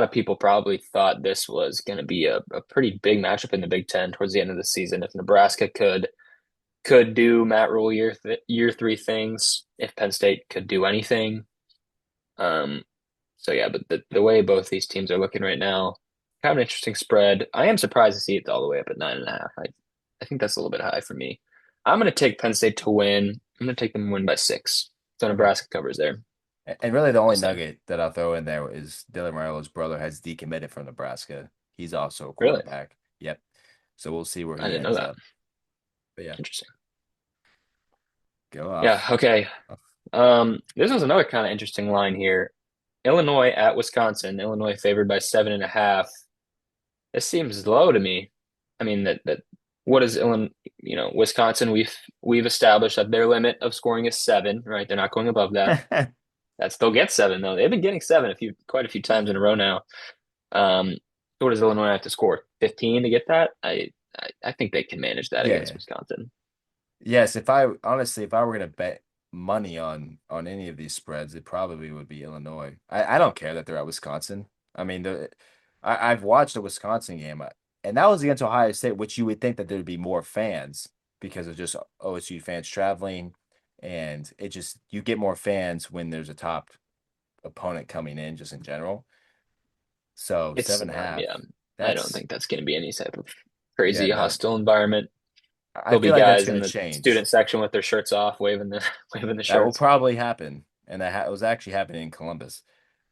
of people probably thought this was going to be a pretty big matchup in the Big Ten towards the end of the season. If Nebraska could do Matt Rule year three things, if Penn State could do anything. Um, so yeah, but the way both these teams are looking right now, kind of an interesting spread. I am surprised to see it all the way up at 9.5. I think that's a little bit high for me. I'm going to take Penn State to win. I'm going to take them to win by 6. So Okay. Nebraska covers there. And really, the We'll only see. nugget that I'll throw in there is Dylan Raiola's brother has decommitted from Nebraska. He's also a Really? quarterback. Yep. So we'll see where I he didn't know ends that. up. But yeah, Interesting. go Yeah, off. okay. This was another kind of interesting line here. Illinois at Wisconsin. Illinois favored by 7.5. This seems low to me. I mean that what is Illinois, Wisconsin, we've established that their limit of scoring is 7, right? They're not going above that. That still gets 7 though. They've been getting 7 quite a few times in a row now. Um, so what does Illinois have to score? 15 to get that? I think they can manage that against Yeah. Wisconsin. Yes, if I were gonna bet money on any of these spreads, it probably would be Illinois. I don't care that they're at Wisconsin. I mean, I've watched a Wisconsin game, and that was against Ohio State, which you would think that there'd be more fans because of just OSU fans traveling, and it just you get more fans when there's a top opponent coming in, just in general. So It's 7.5, yeah, I don't that's think that's going to be any type of yeah, crazy no, hostile environment. I There'll be feel like that's guys gonna in the change. student section with their shirts off, waving the waving the That will shirts. probably happen, and it was actually happening in Columbus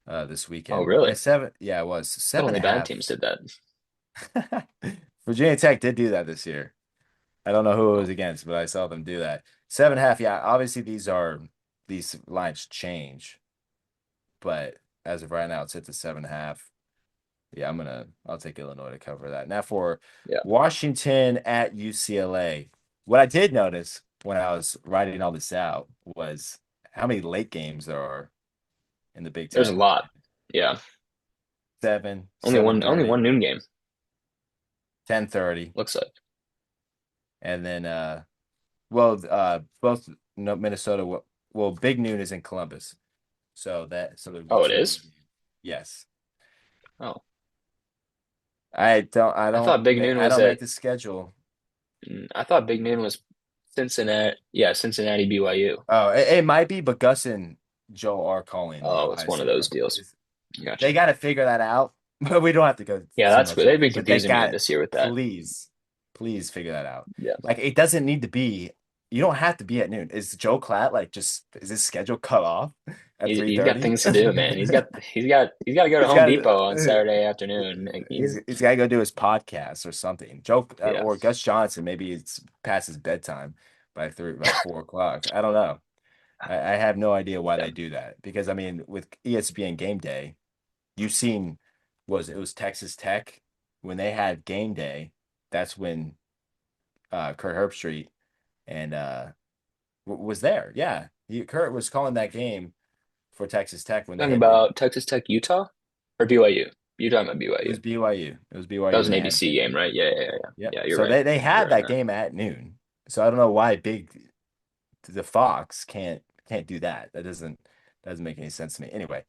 this Oh, weekend. really? Yeah, seven. Yeah, it was But seven only and a bad teams half. did that. Virginia Tech did do that this year. I don't know who it was Oh, against, but I saw them do that. 7.5. Yeah, obviously these lines change, but as of right now, it's at the 7.5. Yeah, I'll take Illinois to cover that. Now for yeah. Washington at UCLA. What I did notice when I was writing all this out was how many late games there are in the Big There's a Ten. lot. Yeah. 7, Only one 7:30, noon game, 10:30, looks like. and then both no, Minnesota. Well, Big Noon is in Columbus, so there'd be Oh, it two noon is? games. Yes, Oh. I thought Big Noon I was don't make at the schedule. I thought Big Noon was Cincinnati. Yeah, Cincinnati BYU. Oh, it might be, but Gus and Joe are calling the Oh, it's Ohio one of State those game. deals. They Gotcha. got to figure that out, but we don't have to go Yeah, too that's much they've into been it. But they confusing me got it. this year with that. Please, please figure that out. Yeah. Like it doesn't need to be. You don't have to be at noon. Is Joe Klatt like just is his schedule cut off at three He's got thirty? things to do, man. He's got to go to He's Home got Depot on Saturday afternoon. Like, he's got to go do his podcast or something. Joe yeah, or Gus Johnson. Maybe it's past his bedtime by 4 o'clock. I don't know. I have no idea why yeah. they do that because I mean with ESPN Game Day, you've seen it was Texas Tech when they had Game Day. That's when Kurt Herbstreit and was there. Yeah. Kurt was calling that game for Texas Tech when they Talking had been. about Texas Tech, Utah, or BYU? You're talking about It BYU. was BYU. It was That BYU was when an they had ABC been. game, right? Yeah, yeah, yeah, yeah. Yep. Yeah, you're So right. they You're had right, that man. game at noon. So I don't know why the Fox can't do that. That doesn't make any sense to me. Anyway,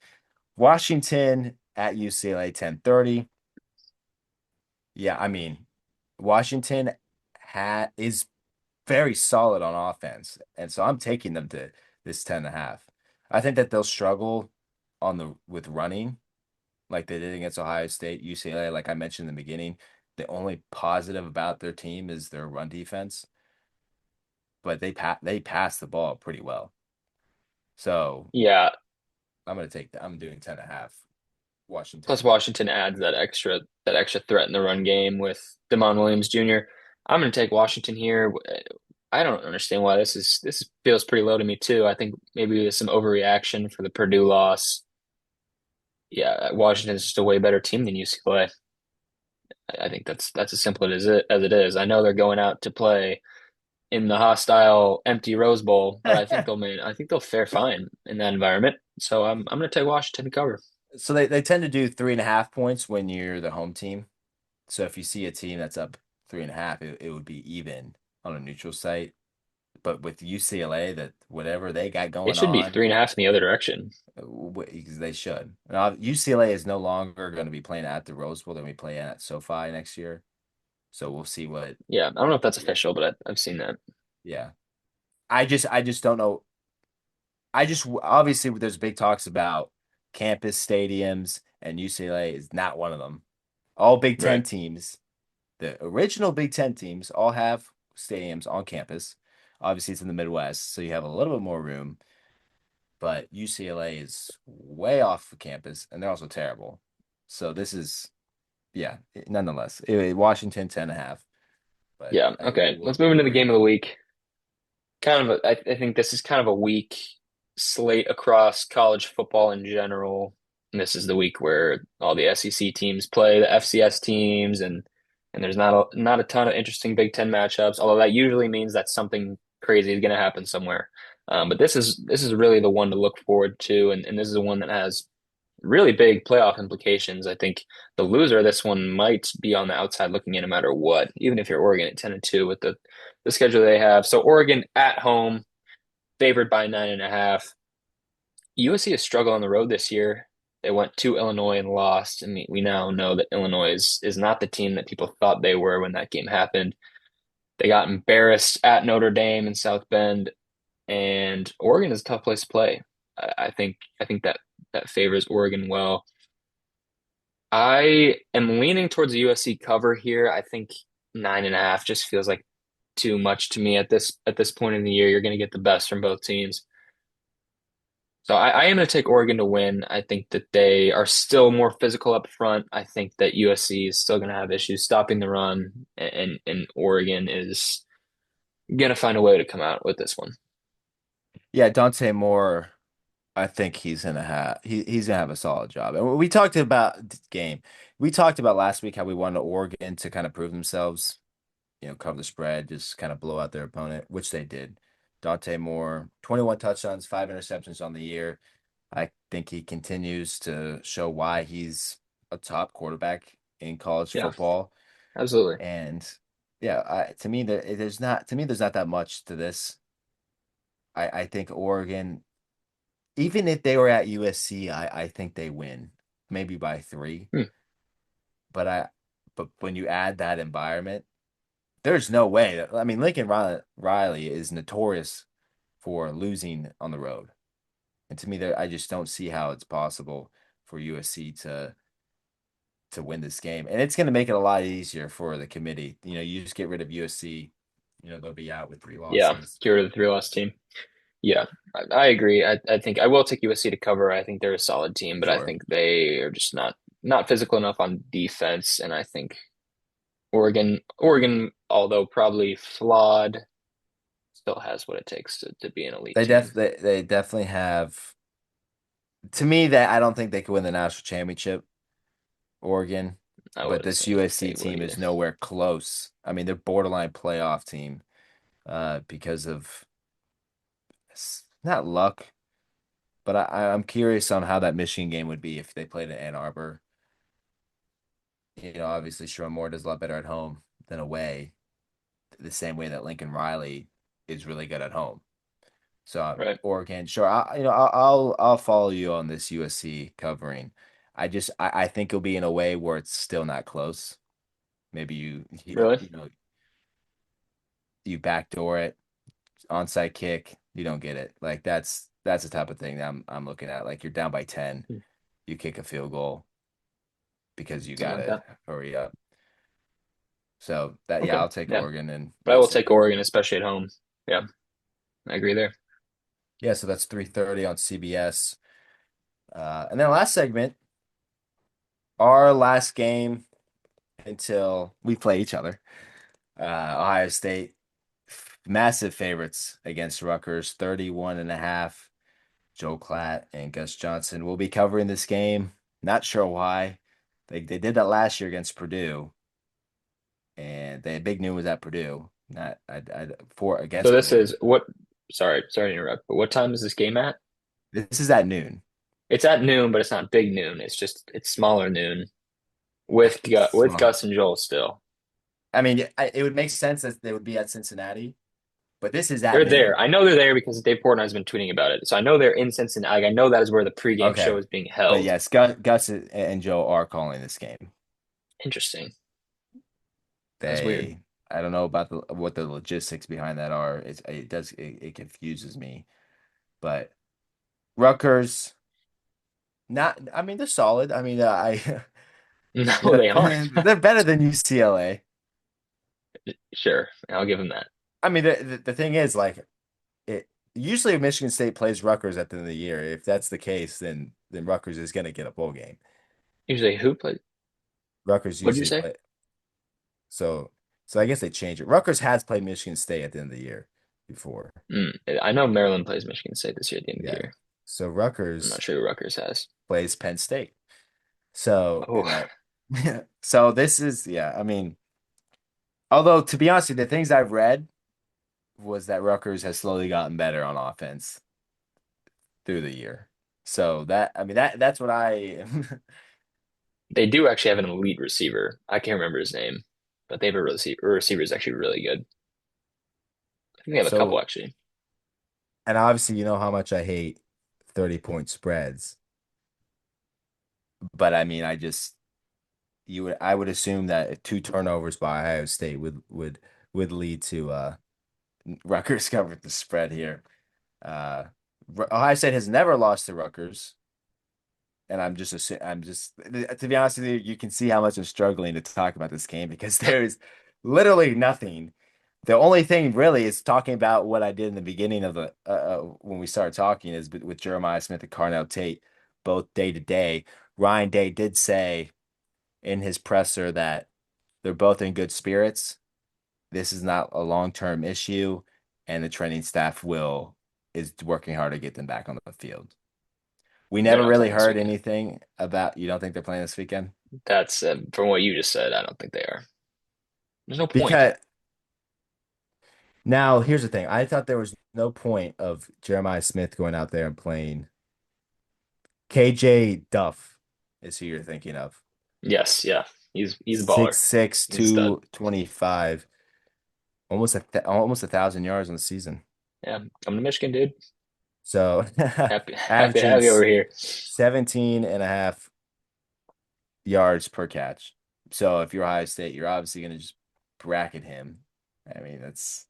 Washington at UCLA 10:30. Yeah, I mean, Washington is very solid on offense. And so I'm taking them to this 10.5. I think that they'll struggle on the with running like they did against Ohio State, UCLA, like I mentioned in the beginning. The only positive about their team is their run defense, but they pass the ball pretty well. So Yeah. I'm doing 10.5. Plus, Washington. Washington adds that extra threat in the run game with Damon Williams Jr. I'm going to take Washington here. I don't understand why this feels pretty low to me too. I think maybe there's some overreaction for the Purdue loss. Yeah, Washington's just a way better team than UCLA. I think that's as simple as it is. I know they're going out to play in the hostile, empty Rose Bowl, but I think they'll fare fine in that environment. So I'm going to take Washington to cover. So they tend to do 3.5 points when you're the home team. So if you see a team that's up 3.5, it would be even on a neutral site. But with UCLA, that whatever they got It going should be on, 3.5 in the other direction. they should. Now, UCLA is no longer going to be playing at the Rose Bowl. They're going to be playing at SoFi next year. So we'll see what. Yeah, I don't know if that's Yeah, official, but I've seen that. yeah. I just don't know. I just obviously there's big talks about campus stadiums, and UCLA is not one of them. All Big Ten Right. teams, the original Big Ten teams, all have stadiums on campus. Obviously, it's in the Midwest, so you have a little bit more room. But UCLA is way off the campus, and they're also terrible. So this is, yeah, nonetheless, Washington 10.5. But Yeah. Okay. Let's move we'll into the game of the reevaluate. week. I think this is kind of a weak slate across college football in general. And this is the week where all the SEC teams play the FCS teams, and there's not a ton of interesting Big Ten matchups. Although that usually means that something crazy is going to happen somewhere. But this is really the one to look forward to, and this is the one that has really big playoff implications. I think the loser of this one might be on the outside looking in no matter what, even if you're Oregon at 10-2 with the schedule they have. So Oregon at home, favored by 9.5. USC has struggled on the road this year. They went to Illinois and lost. I mean, we now know that Illinois is not the team that people thought they were when that game happened. They got embarrassed at Notre Dame and South Bend, and Oregon is a tough place to play. I think that favors Oregon well. I am leaning towards the USC cover here. I think 9.5 just feels like too much to me at this point in the year. You're going to get the best from both teams. So I am going to take Oregon to win. I think that they are still more physical up front. I think that USC is still going to have issues stopping the run, and Oregon is going to find a way to come out with this one. Yeah, Dante Moore, I think he's gonna have a solid job. And we talked about the game. We talked about last week how we wanted Oregon to kind of prove themselves, cover the spread, just kind of blow out their opponent, which they did. Dante Moore, 21 touchdowns, 5 interceptions on the year. I think he continues to show why he's a top quarterback in college Yeah, football. absolutely. And yeah, there's not that much to this. I think Oregon, even if they were at USC, I think they win, maybe by three. Hmm. But but when you add that environment, there's no way. I mean, Lincoln Riley is notorious for losing on the road, and to me, I just don't see how it's possible for USC to win this game, and it's going to make it a lot easier for the committee. You just get rid of USC, they'll be out with three Yeah, losses. get rid of the three loss team. Yeah, I agree. I think I will take USC to cover. I think they're a solid team, but I Sure. think they are just not physical enough on defense. And I think Oregon, although probably flawed, still has what it takes to be an elite team. They definitely have. To me, that I don't think they could win the national championship, Oregon, I but would this assume that USC they team would. is nowhere close. I mean, they're borderline playoff team, because of not luck, but I'm curious on how that Michigan game would be if they played at Ann Arbor. Obviously Sherman Moore does a lot better at home than away, the same way that Lincoln Riley is really good at home. So Right. Oregon, sure. I'll follow you on this USC covering. I think it'll be in a way where it's still not close. Maybe Really? you backdoor it, onside kick, you don't get it. Like that's the type of thing that I'm looking at. Like you're down by 10, Hmm. you kick a field goal because you Something like gotta that. hurry up. So that yeah, Okay. I'll take Yeah. Oregon and But I we'll will see. take Oregon, especially at home. Yeah, I agree there. Yeah, so that's 3:30 on CBS. And then last segment, our last game until we play each other. Ohio State, massive favorites against Rutgers, 31 and a half. Joe Klatt and Gus Johnson will be covering this game. Not sure why. They did that last year against Purdue, and they had big news at Purdue, not for So against this Purdue. is what, sorry to interrupt, but what time is this game at? This is at noon. It's at noon, but it's not big noon. It's smaller noon with So, Gus and Joel still. I mean, it would make sense that they would be at Cincinnati, but this is at They're there. noon. I know they're there because Dave Portnoy has been tweeting about it. So I know they're in Cincinnati. Like, I know that is where the pregame Okay, show is being but held. yes, Gus and Joe are calling this game. Interesting. That's weird. They, I don't know about what the logistics behind that are. It confuses me. But Rutgers, not. I mean, they're solid. I mean, No, they aren't. they're better than UCLA. Sure, I'll give them that. I mean, the thing is, like, it usually Michigan State plays Rutgers at the end of the year. If that's the case, then Rutgers is going to get a bowl game. Usually, who plays? Rutgers What did you usually say? play. So, so I guess they change it. Rutgers has played Michigan State at the end of the year before. I know Maryland plays Michigan State this year at the end of the Yeah. year. So I'm not Rutgers sure who Rutgers has. plays Penn State. So, Oh, so this is, yeah, I mean, although to be honest with you, the things I've read was that Rutgers has slowly gotten better on offense through the year. So I mean, that's what I, they do actually have an elite receiver. I can't remember his name, but they have a receiver. A receiver is actually really good. I think they have a couple so, actually. and obviously, you know how much I hate 30-point spreads, but I mean, I would assume that two turnovers by Ohio State would lead to, Rutgers covered the spread here. Uh, Ohio State has never lost to Rutgers. And I'm just to be honest with you, you can see how much I'm struggling to talk about this game because there is literally nothing. The only thing really is talking about what I did in the beginning of the when we started talking is with Jeremiah Smith and Carnell Tate, both day to day. Ryan Day did say in his presser that they're both in good spirits. This is not a long-term issue, and the training staff will is working hard to get them back on the field. We They're never not really playing this heard weekend. anything about, you don't think they're playing this weekend? That's from what you just said. I don't think they are. There's no point. Because now here's the thing. I thought there was no point of Jeremiah Smith going out there and playing. KJ Duff is who you're thinking of. Yes, yeah. He's a baller. 6'6", He's a stud. 225, almost 1,000 yards on the season. Yeah, come to Michigan, dude. So Happy to averaging have you over here. 17 and a half yards per catch. So if you're Ohio State, you're obviously going to just bracket him. I mean, that's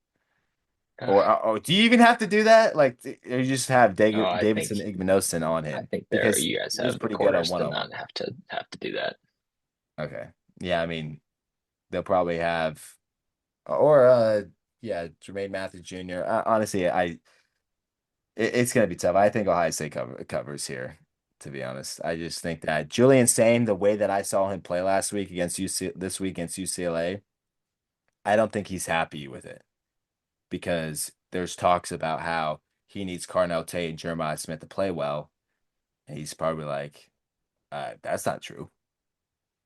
or do you even have to do that? Like, or you just have No, Davidson Igmanosin on I him think there because you guys he was have the pretty good on corners one to on not one. have to do that. Okay, yeah, I mean they'll probably have or yeah, Jermaine Mathis Jr. Honestly, it's gonna be tough. I think Ohio State covers here. To be honest, I just think that Julian Sayin, the way that I saw him play last week against this week against UCLA, I don't think he's happy with it because there's talks about how he needs Carnell Tate and Jeremiah Smith to play well. And he's probably like, that's not true.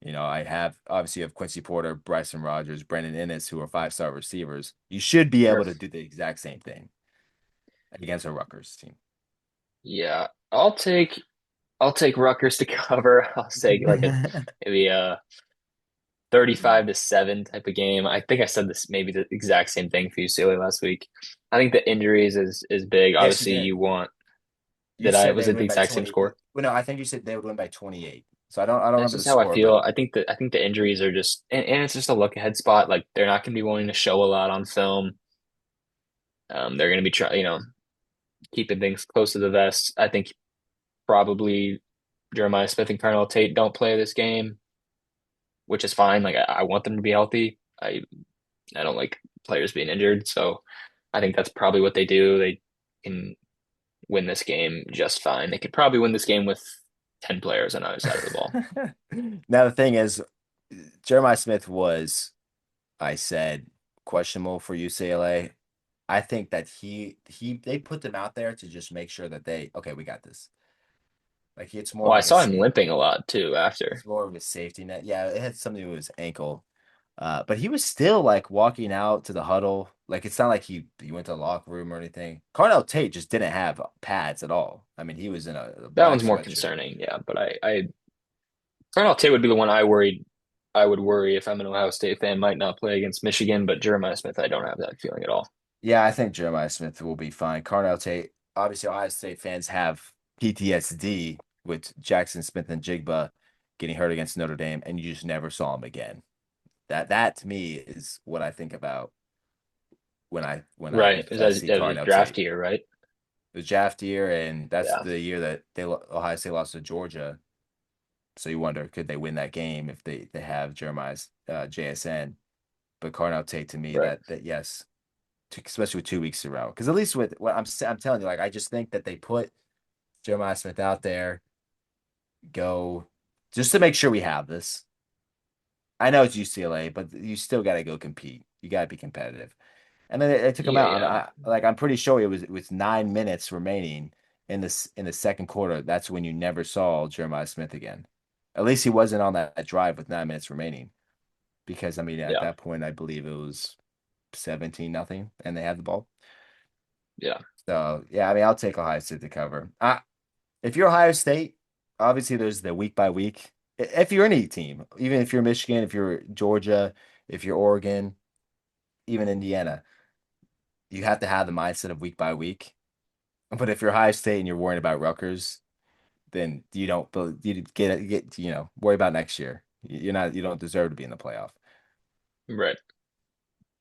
I have obviously you have Quincy Porter, Bryson Rogers, Brendan Ennis, who are five-star receivers. You should be able Sure. to do the exact same thing. against a Rutgers team. Yeah, I'll take Rutgers to cover. I'll take like a maybe a 35-7 type of game. I think I said this maybe the exact same thing for UCLA last week. I think the injuries is big. Yes, you Obviously, did. you want You did I said was they would it the win by exact same 20. score? Well, no, I think you said they would win by 28. So I don't That's remember the just how I score, but feel. I think the injuries are just and it's just a look ahead spot. Like they're not going to be willing to show a lot on film. They're going to be trying, keeping things close to the vest. I think probably Jeremiah Smith and Carnell Tate don't play this game, which is fine. Like I want them to be healthy. I don't like players being injured, so I think that's probably what they do. They can win this game just fine. They could probably win this game with 10 players on either side of the ball. now the thing is, Jeremiah Smith was, I said, questionable for UCLA. I think that they put them out there to just make sure that okay, we got this. Like it's more Well, of I like a saw him safe. limping a lot too after. It's more of a safety net. Yeah, it had something to do with his ankle. But he was still like walking out to the huddle. Like it's not like he went to the locker room or anything. Carnell Tate just didn't have pads at all. I mean, he was in a That black one's more sweatshirt. concerning, yeah. But I Colonel Tate would be the one I would worry if I'm an Ohio State fan might not play against Michigan, but Jeremiah Smith, I don't have that feeling at all. Yeah, I think Jeremiah Smith will be fine. Carnell Tate, obviously, Ohio State fans have PTSD with Jackson Smith and Jigba getting hurt against Notre Dame, and you just never saw him again. That to me is what I think about when I Right. I see It was Carnell draft Tate. year, right? The draft year, and that's Yeah. the year that Ohio State lost to Georgia. So you wonder, could they win that game if they have Jeremiah's JSN? But Carnell Tate to me Right. that yes, especially with 2 weeks around. Because at least with what I'm telling you, like I just think that they put Jeremiah Smith out there, go just to make sure we have this. I know it's UCLA, but you still got to go compete. You got to be competitive. And then they took him Yeah, out, and yeah. I'm pretty sure it was 9 minutes remaining in the second quarter. That's when you never saw Jeremiah Smith again. At least he wasn't on that drive with 9 minutes remaining. Because I mean, at Yeah. that point, I believe it was 17-0, and they had the ball. Yeah. So yeah, I mean, I'll take Ohio State to cover. If you're Ohio State, obviously there's the week by week. If you're any team, even if you're Michigan, if you're Georgia, if you're Oregon, even Indiana, you have to have the mindset of week by week. But if you're Ohio State and you're worrying about Rutgers, then you don't you get worry about next year. You don't deserve to be in the playoff. Right.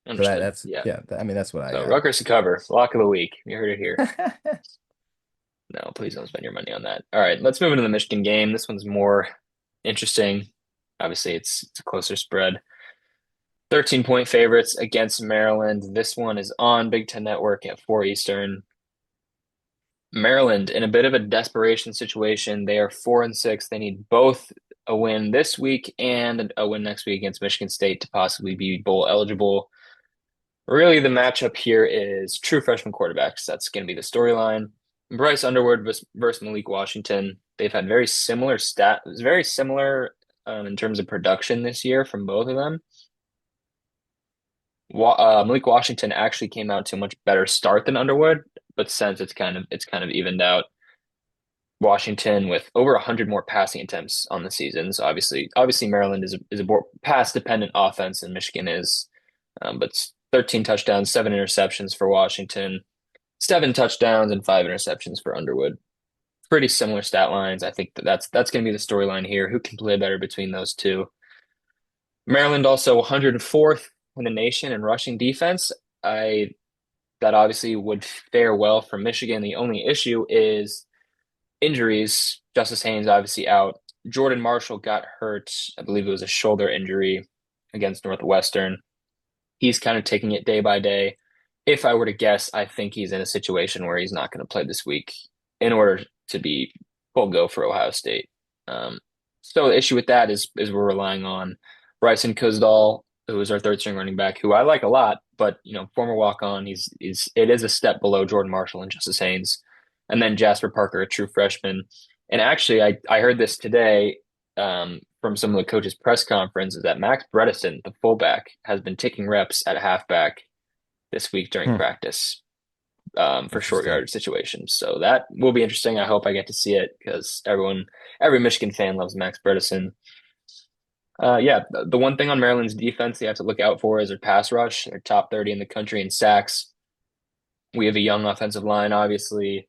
So Understood. that's Yeah. yeah. I mean that's what I So got. Rutgers to cover. Lock of the week. You heard it here. No, please don't spend your money on that. All right, let's move into the Michigan game. This one's more interesting. Obviously, it's a closer spread. 13-point favorites against Maryland. This one is on Big Ten Network at 4 Eastern. Maryland in a bit of a desperation situation. They are 4-6. They need both a win this week and a win next week against Michigan State to possibly be bowl eligible. Really, the matchup here is true freshman quarterbacks. That's going to be the storyline. Bryce Underwood versus Malik Washington. They've had very similar in terms of production this year from both of them. Malik Washington actually came out to a much better start than Underwood, but since it's kind of evened out. Washington with over 100 more passing attempts on the season. So obviously Maryland is a more pass dependent offense than Michigan is, but 13 touchdowns, 7 interceptions for Washington, 7 touchdowns and 5 interceptions for Underwood. Pretty similar stat lines. I think that's going to be the storyline here. Who can play better between those two? Maryland also 104th in the nation in rushing defense. I That obviously would fare well for Michigan. The only issue is injuries. Justice Haynes obviously out. Jordan Marshall got hurt. I believe it was a shoulder injury against Northwestern. He's kind of taking it day by day. If I were to guess, I think he's in a situation where he's not going to play this week in order to be full go for Ohio State. So the issue with that is we're relying on Bryson Kuzdal, who is our third string running back, who I like a lot, but former walk on. It is a step below Jordan Marshall and Justice Haynes, and then Jasper Parker, a true freshman. And actually, I heard this today from some of the coaches' press conferences that Max Bredesen, the fullback, has been taking reps at halfback this week during Hmm. practice. for short Interesting. yard situations. So that will be interesting. I hope I get to see it because every Michigan fan loves Max Bredesen. Yeah, the one thing on Maryland's defense you have to look out for is their pass rush. They're top 30 in the country in sacks. We have a young offensive line, obviously.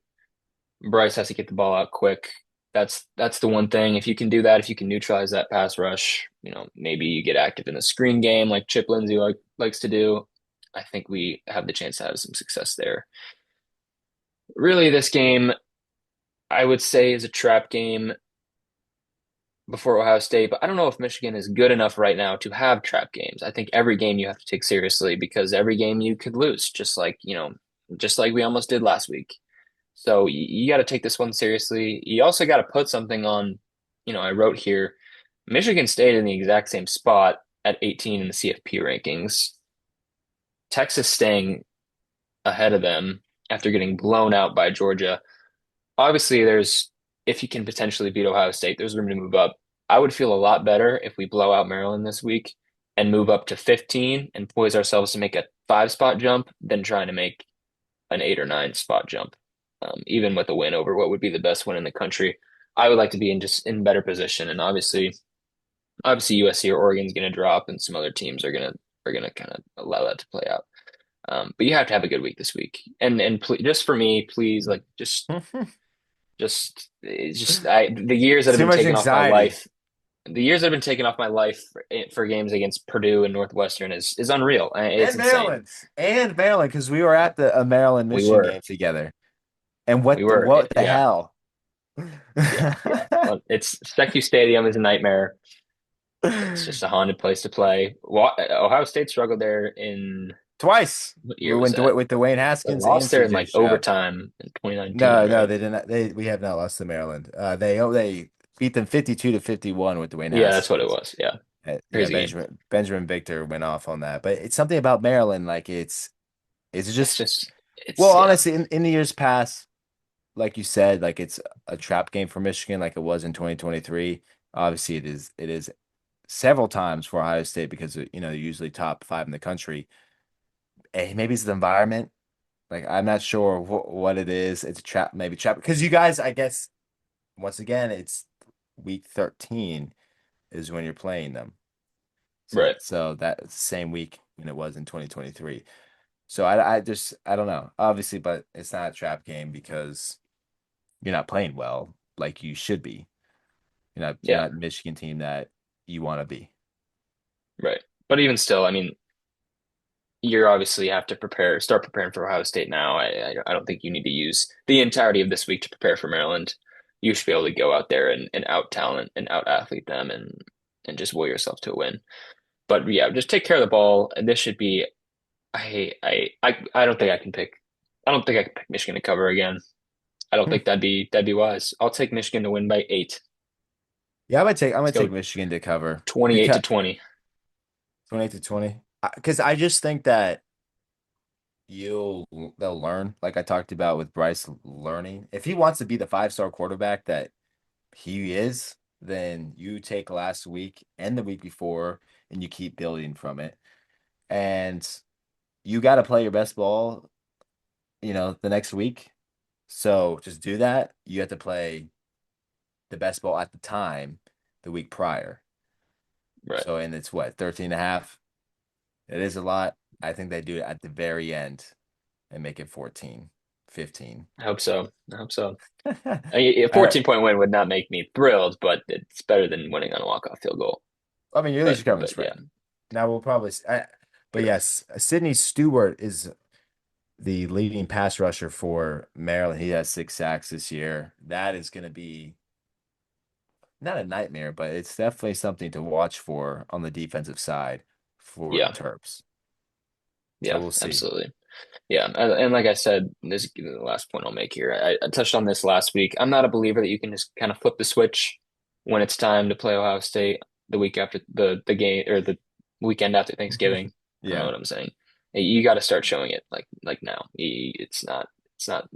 Bryce has to get the ball out quick. That's the one thing. If you can do that, if you can neutralize that pass rush, maybe you get active in the screen game like Chip Lindsey likes to do. I think we have the chance to have some success there. Really, this game I would say is a trap game before Ohio State, but I don't know if Michigan is good enough right now to have trap games. I think every game you have to take seriously because every game you could lose, just like we almost did last week. So you got to take this one seriously. You also got to put something on, I wrote here, Michigan stayed in the exact same spot at 18 in the CFP rankings. Texas staying ahead of them after getting blown out by Georgia. Obviously, if you can potentially beat Ohio State, there's room to move up. I would feel a lot better if we blow out Maryland this week and move up to 15 and poise ourselves to make a 5 spot jump than trying to make an 8 or 9 spot jump. Even with a win over what would be the best win in the country, I would like to be in better position. And obviously USC or Oregon's going to drop, and some other teams are gonna kind of allow that to play out. But you have to have a good week this week, and just for me, please, like the years that have Too been much taken off my anxiety. life, the years that have been taken off my life for games against Purdue and Northwestern is unreal. It's And insane. Maryland. And Maryland, because we were at the Maryland We Michigan were, game together. And we what were, what the yeah, hell? yeah. Well, it's Secu Stadium is a nightmare. It's just a haunted place to play. Ohio State struggled there in Twice. what We year was went that? with Dwayne They Haskins and lost there in CJ like Stroud. overtime in 2019, No, right? they did not. We have not lost to Maryland. They beat them 52-51 with Dwayne Yeah, that's what it Haskins. was. Yeah, Yeah, crazy game. Benjamin Victor went off on that. But it's something about Maryland, like it's It's just just well, it's yeah, honestly, in the years past, like you said, like it's a trap game for Michigan, like it was in 2023. Obviously, it is several times for Ohio State because they're usually top five in the country. Maybe it's the environment. Like I'm not sure what it is. It's a trap, maybe trap because you guys, I guess, once again, it's week 13 is when you're playing them. So right. so that's the same week when it was in 2023. So I don't know, obviously, but it's not a trap game because you're not playing well like you should be. You're Yeah, not Michigan team that you want to be. right. But even still, I mean, you obviously have to start preparing for Ohio State now. I don't think you need to use the entirety of this week to prepare for Maryland. You should be able to go out there and out talent and out athlete them and just will yourself to a win. But yeah, just take care of the ball. And this should be I don't think I can pick I don't think I can pick Michigan to cover again. I don't think that'd be wise. I'll take Michigan to win by 8. Yeah, I'm Let's gonna take go Michigan to cover 28 because to 20. 28 to 20. Because I just think that they'll learn, like I talked about with Bryce learning. If he wants to be the 5-star quarterback that he is, then you take last week and the week before and you keep building from it. And you got to play your best ball, the next week. So just do that. You have to play the best ball at the time the week prior. Right. So, and it's what, 13 and a half? It is a lot. I think they do it at the very end and make it 14, 15. I hope so. I hope so. A I, 14-point win would not make me thrilled, but it's better than winning on a walk-off field goal. I mean, you're at But least covering the but yeah, spread. Now we'll probably, but true. yes, Sidney Stewart is the leading pass rusher for Maryland. He has 6 sacks this year. That is going to be not a nightmare, but it's definitely something to watch for on the defensive side for the Yeah, Terps. So yeah, we'll see. absolutely. Yeah, and like I said, this is the last point I'll make here. I touched on this last week. I'm not a believer that you can just kind of flip the switch when it's time to play Ohio State the week after the game or the weekend after Thanksgiving. I don't know Yeah. what I'm saying. You got to start showing it like now. It's not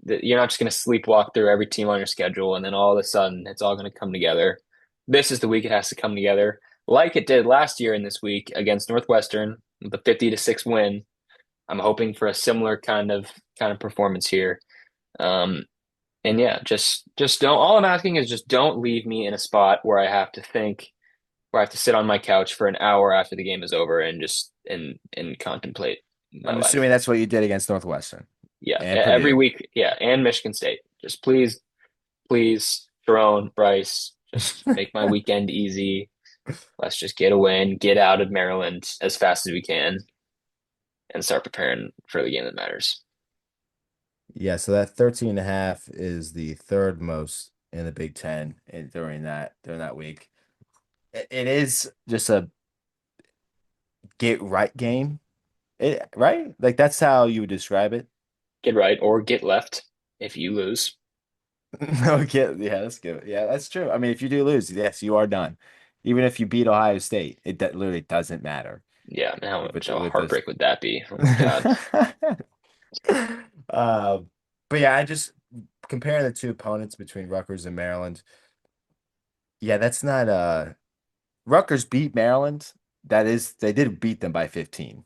you're not just going to sleepwalk through every team on your schedule and then all of a sudden it's all going to come together. This is the week it has to come together, like it did last year in this week against Northwestern with a 50-6 win. I'm hoping for a similar kind of performance here. Um, and yeah, just don't. All I'm asking is just don't leave me in a spot where I have to think, where I have to sit on my couch for an hour after the game is over and just and contemplate my I'm life. assuming that's what you did against Northwestern Yeah, and every Purdue. week. Yeah, and Michigan State. Just please, Sharon, Bryce, just make my weekend easy. Let's just get a win, get out of Maryland as fast as we can, and start preparing for the game that matters. Yeah, so that 13 and a half is the third most in the Big Ten during that week. It is just a get right game. Right? Like that's how you would describe it. Get right or get left if you lose. No, yeah, that's good. Yeah, that's true. I mean, if you do lose, yes, you are done. Even if you beat Ohio State, that literally doesn't matter Yeah, man, how with much the, of a with this. heartbreak would that be? Oh my God. Um, but yeah, I just comparing the two opponents between Rutgers and Maryland. Yeah, that's not Rutgers beat Maryland. That is, they did beat them by 15.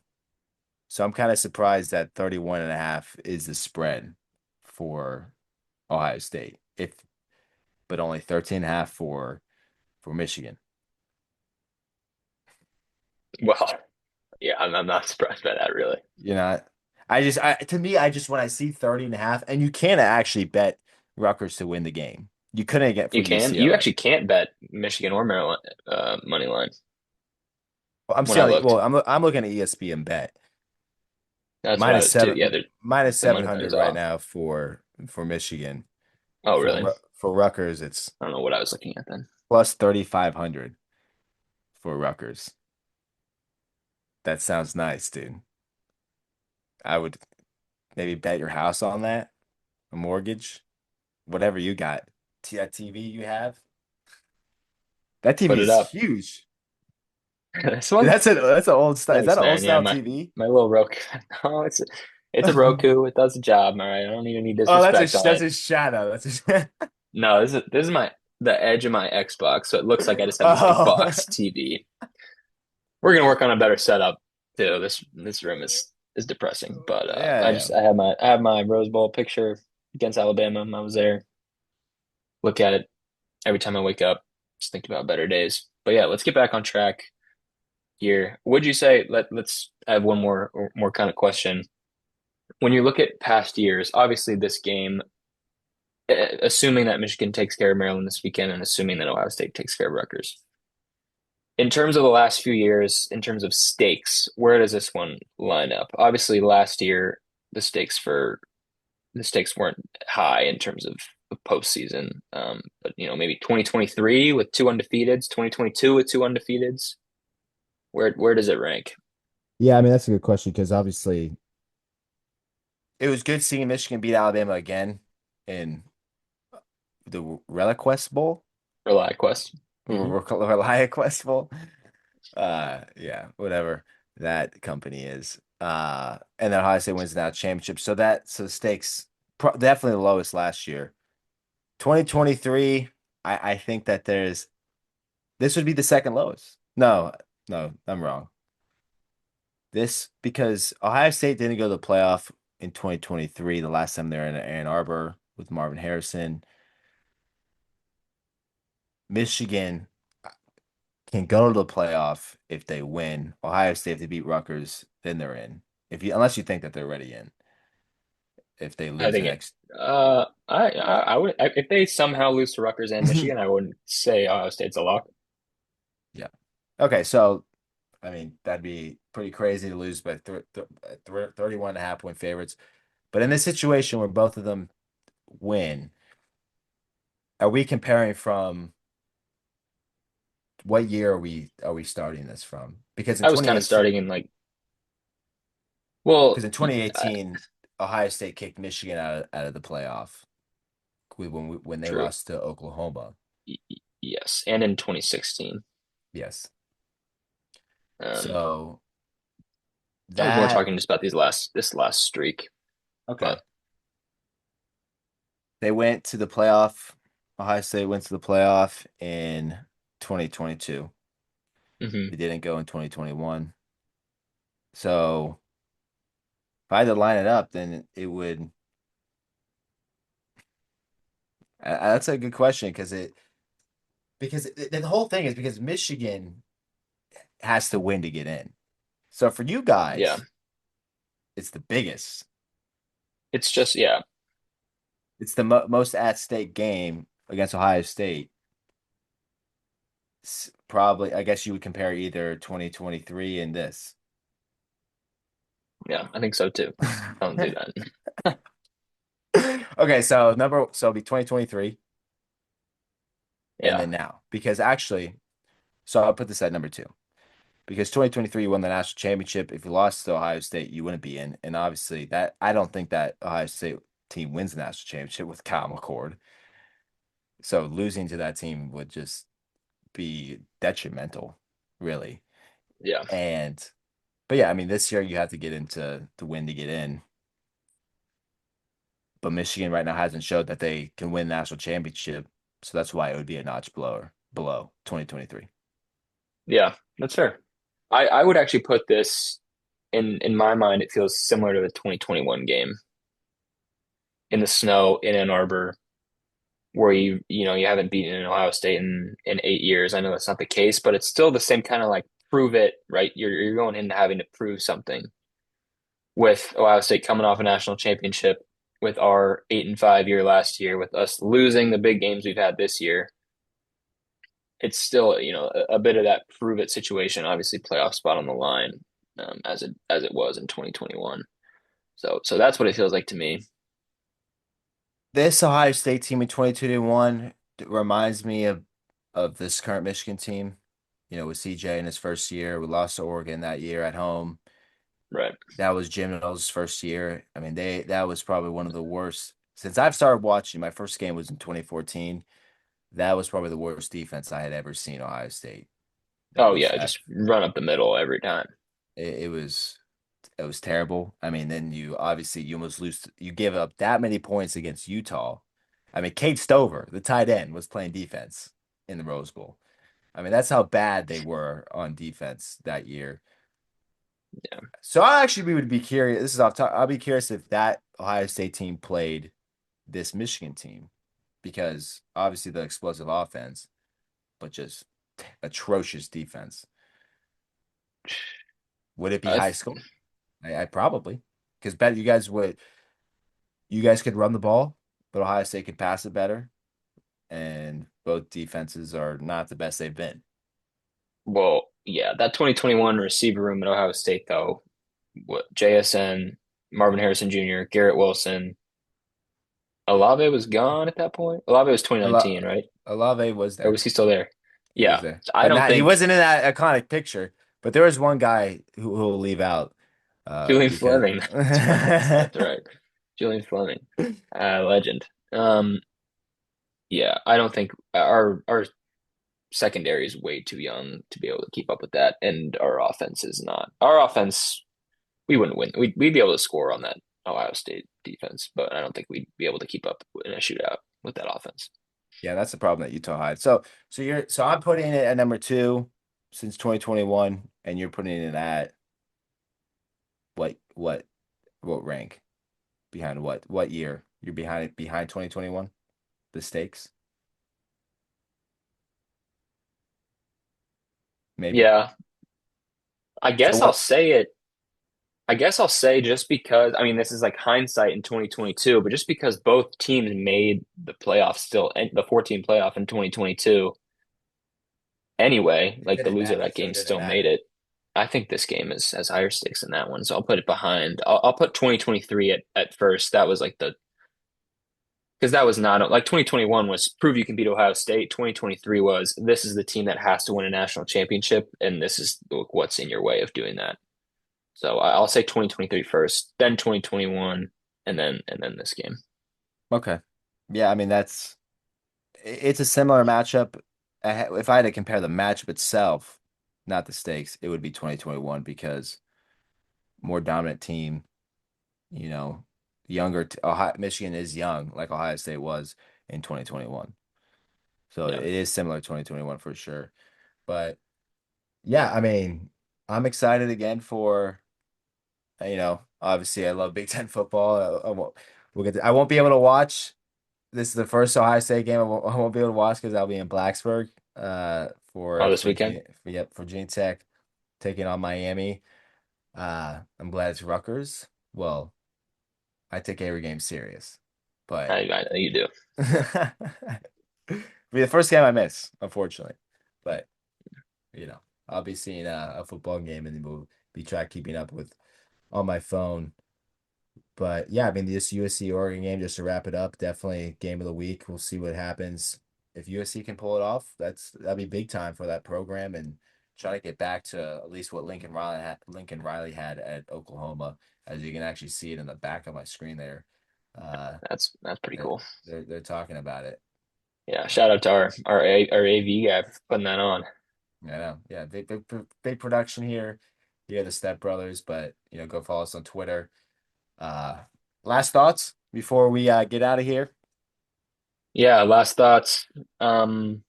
So I'm kind of surprised that 31 and a half is the spread for Ohio State. If but only 13 and a half for Michigan. Well, yeah, I'm not surprised by that really. You know, to me, when I see 30 and a half, and you can't actually bet Rutgers to win the game. You couldn't get for You can. You UCLA. actually can't bet Michigan or Maryland money line. Well, I'm When I saying, looked, well, I'm looking at ESPN bet that's what I minus was too. Yeah, seven minus the money line 700 is right off. now for Michigan. Oh, really? For Rutgers, it's I don't know what I was looking at then. plus 3,500 for Rutgers. That sounds nice, dude. I would maybe bet your house on that, a mortgage, whatever you got. That TV you have, that TV Put it is up. huge. This one? That's an old style. Is that Thanks, an old man. Yeah, style my TV? my little Roku. No, it's a Roku. It does the job. All right. I don't need any Oh, disrespect on that's it. his shadow. No, this is the edge of my Xbox, so it looks like I just have this big Oh, box TV. We're gonna work on a better setup too. This room is depressing, but yeah, yeah. I have my Rose Bowl picture against Alabama. I was there. Look at it every time I wake up. Just think about better days. But yeah, let's get back on track here. Would you say let's have one more kind of question. When you look at past years, obviously this game, assuming that Michigan takes care of Maryland this weekend, and assuming that Ohio State takes care of Rutgers. In terms of the last few years, in terms of stakes, where does this one line up? Obviously, last year the stakes weren't high in terms of postseason. But maybe 2023 with two undefeateds, 2022 with two undefeateds. Where does it rank? Yeah, I mean that's a good question because obviously it was good seeing Michigan beat Alabama again in the ReliaQuest Bowl. For Quest? Hmm. ReliaQuest Bowl. Yeah, whatever that company is. And then Ohio State wins the championship. So the stakes definitely the lowest last year. 2023, I think that this would be the second lowest. No, no, I'm wrong. This because Ohio State didn't go to the playoff in 2023, the last time they were in Ann Arbor with Marvin Harrison. Michigan can go to the playoff if they win. Ohio State, if they beat Rutgers, then they're in. Unless you think that they're already in. If they I lose the think it. next, I would if they somehow lose to Rutgers and Michigan, I wouldn't say Ohio State's a lock. yeah. Okay, so I mean that'd be pretty crazy to lose by 31 and a half point favorites. But in this situation where both of them win, are we comparing from what year are we starting this from? Because in I was kind of 2018, starting in well, because in 2018, Ohio State kicked Michigan out of the playoff when they true. lost to Oklahoma. Yes, and in 2016. Yes. Um, So I was more that talking just about this last streak, okay. but They went to the playoff. Ohio State went to the playoff in 2022. mhm. They didn't go in 2021. So If I had to line it up, then it would. That's a good question because the whole thing is because Michigan has to win to get in. So for you Yeah. guys, it's the biggest. It's just, yeah. It's the mo most at stake game against Ohio State. Probably, I guess you would compare either 2023 and this. Yeah, I think so too. Don't do that. Okay, so it'll be 2023 and Yeah. then now because actually, so I'll put this at number two because 2023 you won the national championship. If you lost to Ohio State, you wouldn't be in, and obviously that I don't think that Ohio State team wins the national championship with Kyle McCord. So losing to that team would just be detrimental, really. Yeah. And but yeah, I mean this year you have to get into the win to get in. But Michigan right now hasn't showed that they can win the national championship. So that's why it would be a notch below 2023. Yeah, that's fair. I would actually put this in my mind, it feels similar to the 2021 game in the snow in Ann Arbor, where you haven't beaten an Ohio State in 8 years. I know that's not the case, but it's still the same kind of like prove it, right? You're going into having to prove something with Ohio State coming off a national championship, with our 8-5 year last year, with us losing the big games we've had this year. It's still, a bit of that prove it situation. Obviously, playoff spot on the line, as it was in 2021. So that's what it feels like to me. This Ohio State team in 2021 reminds me of this current Michigan team. With CJ in his first year, we lost to Oregon that year at home. Right. That was Jim Knowles' first year. I mean, that was probably one of the worst since I've started watching. My first game was in 2014. That was probably the worst defense I had ever seen Ohio State. That Oh was yeah, that just run up the middle every time. it was terrible. I mean, then you almost lose. You give up that many points against Utah. I mean, Kate Stover, the tight end, was playing defense in the Rose Bowl. I mean, that's how bad they were on defense that year. Yeah. So I actually would be curious. This is off top. I'll be curious if that Ohio State team played this Michigan team because obviously the explosive offense, but just atrocious defense. Would it be I high th school? I probably because bet you guys could run the ball, but Ohio State could pass it better, and both defenses are not the best they've been. well, yeah, that 2021 receiver room at Ohio State though, what JSN, Marvin Harrison Jr., Garrett Wilson, Olave was gone at that point. Olave was Ala- 2019, right? Olave was Or there. was he still there? He was Yeah. there, So I but don't not he think wasn't in that iconic picture. But there was one guy who will leave out Julian because Fleming. That's right. That's right. Julian Fleming, legend. Yeah, I don't think our secondary is way too young to be able to keep up with that, and our offense is not. Our offense, we wouldn't win. We'd be able to score on that Ohio State defense, but I don't think we'd be able to keep up in a shootout with that offense. yeah, that's the problem that Utah had. So I'm putting it at number two since 2021, and you're putting it at what what what rank behind what year? You're behind 2021? The stakes, maybe. Yeah, I So guess I'll what? say it. I guess I'll say just because, I mean, this is like hindsight in 2022, but just because both teams made the playoffs still, the 14 playoff in 2022 anyway, like the loser of that So game it didn't still made matter. it. I think this game is has higher stakes than that one, so I'll put it behind. I'll put 2023 at first. That was like because that was not like 2021 was prove you can beat Ohio State. 2023 was this is the team that has to win a national championship, and this is what's in your way of doing that. So I'll say 2023 first, then 2021, and then this game. Okay. Yeah, I mean it's a similar matchup. If I had to compare the matchup itself, not the stakes, it would be 2021 because more dominant team, you know, Ohio, Michigan is young, like Ohio State was in 2021. So it Yeah. is similar to 2021 for sure. But yeah, I mean, I'm excited again for Obviously I love Big Ten football. I won't be able to watch. This is the first Ohio State game I won't be able to watch because I'll be in Blacksburg Oh, for this weekend. Virginia Tech taking on Miami. I'm glad it's Rutgers. Well, I take every game serious, but I know you do. be the first game I miss, unfortunately. But you know, I'll be seeing a football game and we'll be trying keeping up with on my phone. But yeah, I mean, this USC Oregon game, just to wrap it up, definitely game of the week. We'll see what happens. If USC can pull it off, that'd be big time for that program and try to get back to at least what Lincoln Riley had at Oklahoma, as you can actually see it in the back of my screen there. Uh, That's pretty they're cool. they're talking about it. Yeah, shout out to our AV guy for putting that on. I know. Yeah, big production here. Yeah, the Step Brothers, but go follow us on Twitter. Uh, Last thoughts before we get out of here. Yeah, last thoughts. Um,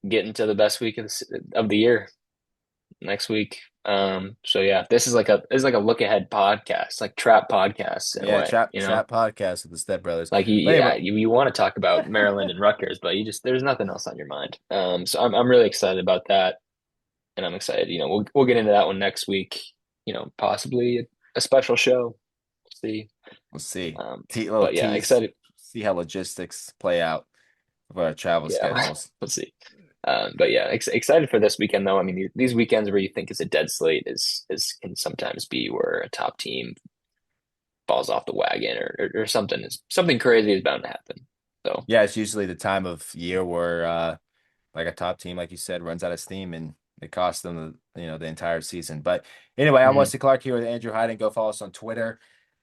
Getting to the best week of the year next week. So yeah, this is like a look ahead podcast, like trap podcasts in a Yeah, way, trap you know? trap podcast with the Step Brothers. Like But anyway, you want to talk about Maryland and Rutgers, but you just there's nothing else on your mind. So I'm really excited about that, and I'm excited. We'll get into that one next week. Possibly a special show. We'll see. we'll see. Um, Little but yeah, tease. excited. See how logistics play out of our travel Yeah, schedules. we'll see. But yeah, excited for this weekend though. I mean, these weekends where you think is a dead slate is can sometimes be where a top team falls off the wagon or something crazy is bound to happen. So, Yeah, it's usually the time of year where like a top team, like you said, runs out of steam and it costs them the entire season. But anyway, I'm mhm, Wesley Clarke here with Andrew Heiden. Go follow us on Twitter.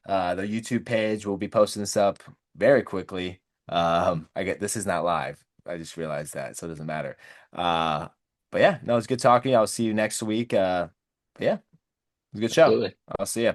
The YouTube page, we'll be posting this up very quickly. I get this is not live. I just realized that, so it doesn't matter. Uh, but yeah, no, it's good talking. I'll see you next week. But yeah, it was a good show. absolutely. I'll see you.